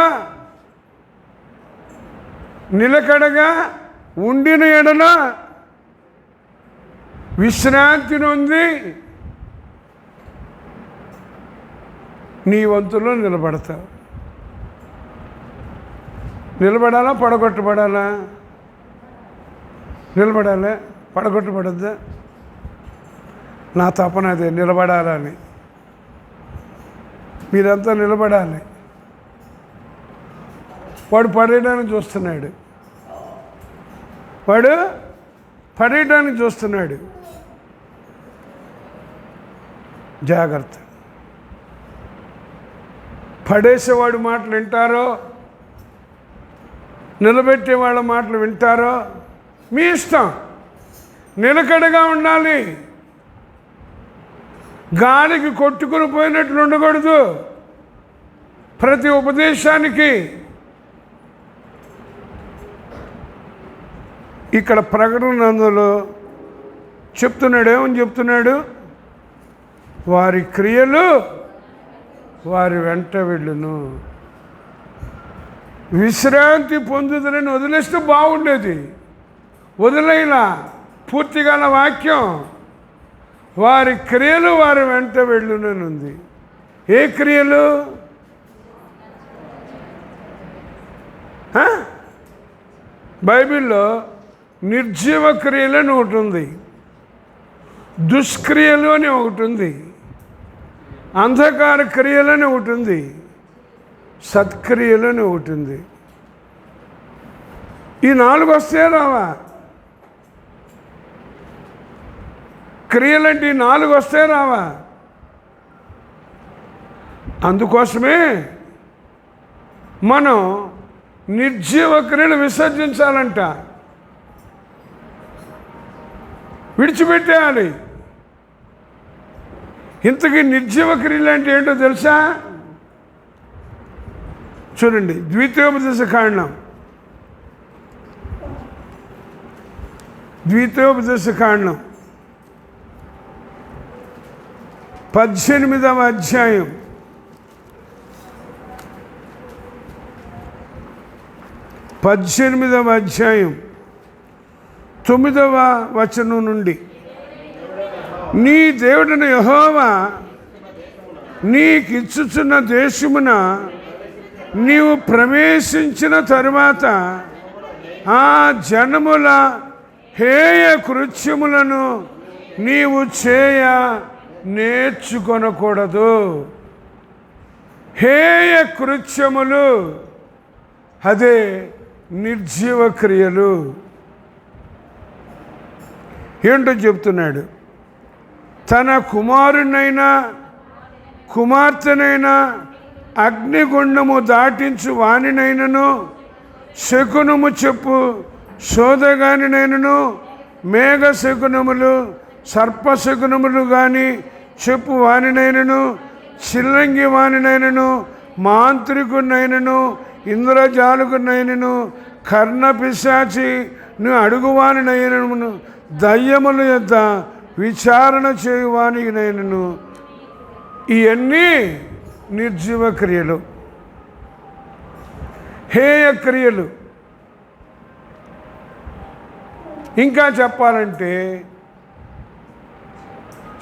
Speaker 1: విశ్రాంతి నొంది నీ వంతులో నిలబడతావు. నిలబడాలా? పడగొట్టబడాలా? నిలబడాలా? పడగొట్టబడద్దా? నా తపన అదే, నిలబడాలని. మీరంతా నిలబడాలి. వాడు పడేయడానికి చూస్తున్నాడు, వాడు పడేయడానికి చూస్తున్నాడు. జాగ్రత్త. పడేసేవాడి మాటలు వింటారో, నిలబెట్టే వాళ్ళ మాటలు వింటారో మీ ఇష్టం. నిలకడగా ఉండాలి. గాలికి కొట్టుకుని పోయినట్లు ఉండకూడదు. ప్రతి ఉపదేశానికి ఇక్కడ ప్రకటన అందులో చెప్తున్నాడు. ఏమని చెప్తున్నాడు? వారి క్రియలు వారి వెంట వెళ్ళును. విశ్రాంతి పొందుదరని వదిలేస్తే బాగుండేది. వదిలేలా పూర్తిగా వాక్యం. వారి క్రియలు వారి వెంట వెళ్ళునని ఉంది. ఏ క్రియలు? బైబిల్లో నిర్జీవ క్రియలు అని ఒకటి ఉంది, దుష్క్రియలు అని ఒకటి ఉంది, అంధకార క్రియలు అని ఒకటి ఉంది, సత్క్రియలు అని ఒకటి ఉంది. ఈ 4 వస్తే రావా? క్రియలంటే 4 వస్తే రావా? అందుకోసమే మనం నిర్జీవ క్రియలు విసర్జించాలంట, విడిచిపెట్టేయాలి. ఇంతకీ నిర్జీవ క్రియలు అంటే ఏంటో తెలుసా? చూడండి, ద్వితీయోపదేశకాండం 18వ అధ్యాయం 9వ వచనం నుండి, నీ దేవుడైన యెహోవా నీకిచ్చుచున్న దేశమున నీవు ప్రవేశించిన తరువాత ఆ జనముల హేయ కృత్యములను నీవు చేయ నేర్చుకొనకూడదు. హేయ కృత్యములు అదే నిర్జీవ క్రియలు. ఏంటో చెప్తున్నాడు? తన కుమారునైనా కుమార్తెనైనా అగ్నిగుండము దాటించు వానినైనను, శకునము చెప్పు శోధగానినైనను, మేఘ శకునములు సర్పశకునములు కానీ చెప్పు వానినైనను, చిల్లంగి వానినైనను, మాంత్రికునైనను, ఇంద్రజాలకునైనను, కర్ణపిశాచిని అడుగువానినైనను, దయ్యముల యొద్ద విచారణ చేయువానినైనను. ఇవన్నీ నిర్జీవ క్రియలు, హేయ క్రియలు. ఇంకా చెప్పాలంటే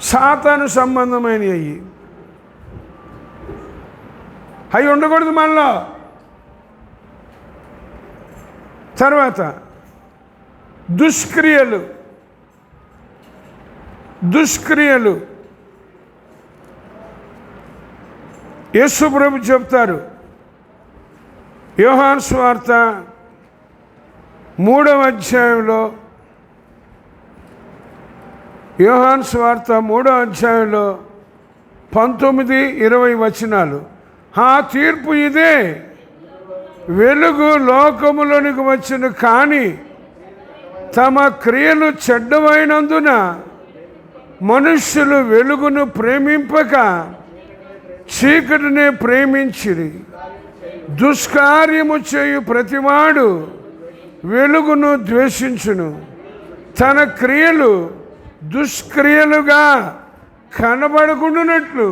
Speaker 1: సాతాను సంబంధమైనవి అవి ఉండకూడదు మనలో. తర్వాత దుష్క్రియలు. యేసు ప్రభు చెప్తారు, యోహాను సువార్త 3వ అధ్యాయంలో, యోహాను సువార్త 3వ అధ్యాయంలో 19-20 వచనాలు. ఆ తీర్పు ఇదే, వెలుగు లోకములోనికి వచ్చును కానీ తమ క్రియలు చెడ్డవైనందున మనుష్యులు వెలుగును ప్రేమింపక చీకటినే ప్రేమించిరి. దుష్కార్యము చేయు ప్రతివాడు వెలుగును ద్వేషించును, తన క్రియలు దుష్క్రియలుగా కనబడకుండానట్లు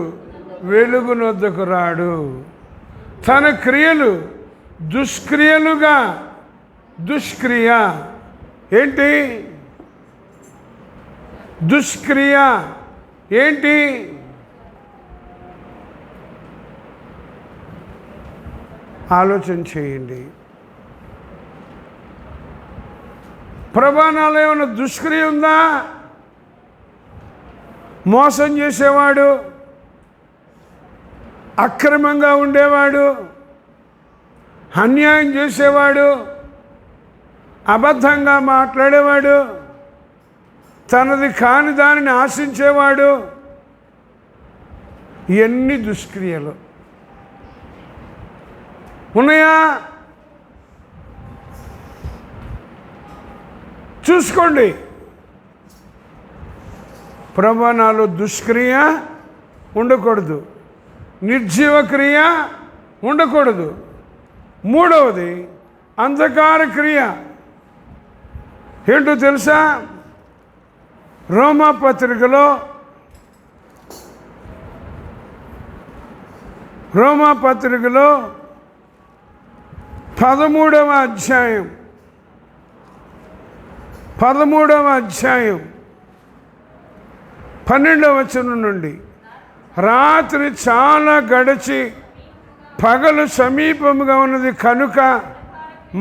Speaker 1: వెలుగునొద్దకు రాడు. తన క్రియలు దుష్క్రియలుగా, దుష్క్రియ ఏంటి? దుష్క్రియ ఏంటి? ఆలోచన చేయండి. ప్రభా నాలో ఏమైనా దుష్క్రియ ఉందా? మోసం చేసేవాడు, అక్రమంగా ఉండేవాడు, అన్యాయం చేసేవాడు, అబద్ధంగా మాట్లాడేవాడు, తనది కాని దానిని ఆశించేవాడు, ఎన్ని దుష్క్రియలు ఉన్నాయా చూసుకోండి. ప్రభువా నాలో దుష్క్రియ ఉండకూడదు, నిర్జీవ క్రియ ఉండకూడదు. మూడవది అంధకార క్రియ. ఏంటో తెలుసా? రోమాపత్రికలో 13వ అధ్యాయం 12వ వచనం నుండి, రాత్రి చాలా గడిచి పగలు సమీపముగా ఉన్నది కనుక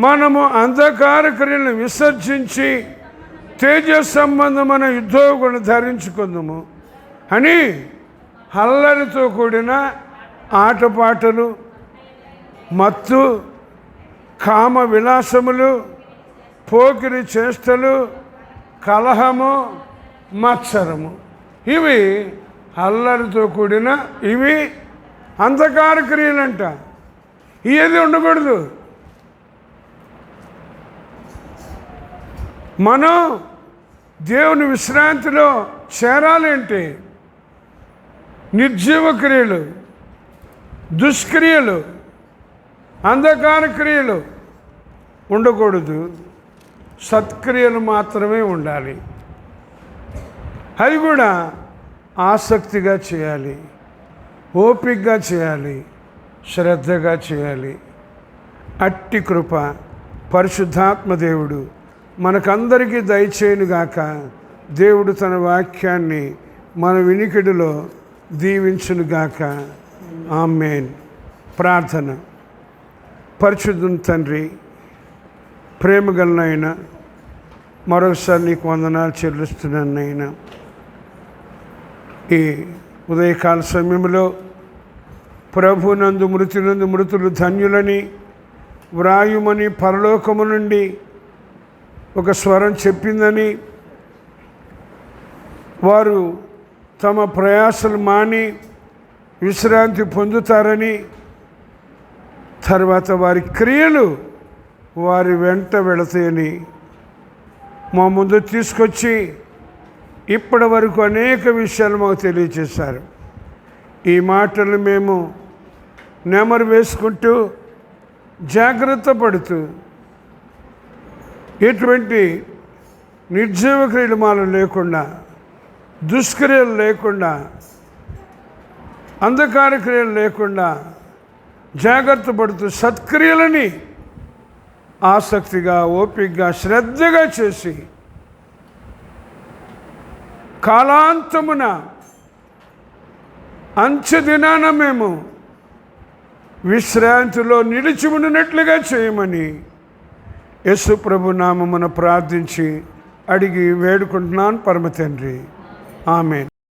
Speaker 1: మనము అంధకార క్రియలను విసర్జించి తేజ సంబంధమైన యుద్ధోగులను ధరించుకుందాము అని అల్లరితో కూడిన ఆటపాటలు, మత్తు, కామ విలాసములు, పోకిరి చేష్టలు, కలహము, మత్సరము, ఇవి అల్లరితో కూడిన ఇవి అంధకార క్రియలంట. ఏది ఉండకూడదు. మనం దేవుని విశ్రాంతిలో చేరాలి అంటే నిర్జీవ క్రియలు, దుష్క్రియలు, అంధకార క్రియలు ఉండకూడదు. సత్క్రియలు మాత్రమే ఉండాలి. అది కూడా ఆసక్తిగా చేయాలి, ఓపికగా చేయాలి, శ్రద్ధగా చేయాలి. అట్టి కృప పరిశుద్ధాత్మ దేవుడు మనకందరికీ దయచేయునుగాక. దేవుడు తన వాక్యాన్ని మన వినికిడిలో దీవించునుగాక. ఆమేన్. ప్రార్థన. పరిశుద్ధుని తండ్రి, ప్రేమగల నాయనా, మరొకసారి నీకు వందనాలు చెల్లిస్తున్నాను నాయనా. ఈ ఉదయకాల సమయంలో ప్రభునందు మృతులందు మృతులు ధన్యులని వ్రాయుమని పరలోకము నుండి ఒక స్వరం చెప్పిందని, వారు తమ ప్రయాసలు మాని విశ్రాంతి పొందుతారని, తర్వాత వారి క్రియలు వారి వెంట వెళతాయని మా ముందు తీసుకొచ్చి ఇప్పటి వరకు అనేక విషయాలు మాకు తెలియచేశారు. ఈ మాటలు మేము నెమరు వేసుకుంటూ జాగ్రత్త పడుతూ ఎటువంటి నిర్జీవ క్రియలు మాలో లేకుండా, దుష్క్రియలు లేకుండా, అంధకార క్రియలు లేకుండా జాగ్రత్త పడుతూ సత్క్రియలని ఆసక్తిగా, ఓపికగా, శ్రద్ధగా చేసి కాలాంతమున అంచె దినాన మేము విశ్రాంతిలో నిలిచి ఉండినట్లుగా చేయమని యేసు ప్రభు నామమున ప్రార్థించి అడిగి వేడుకుంటున్నాను పరమ తండ్రి. ఆమేన్.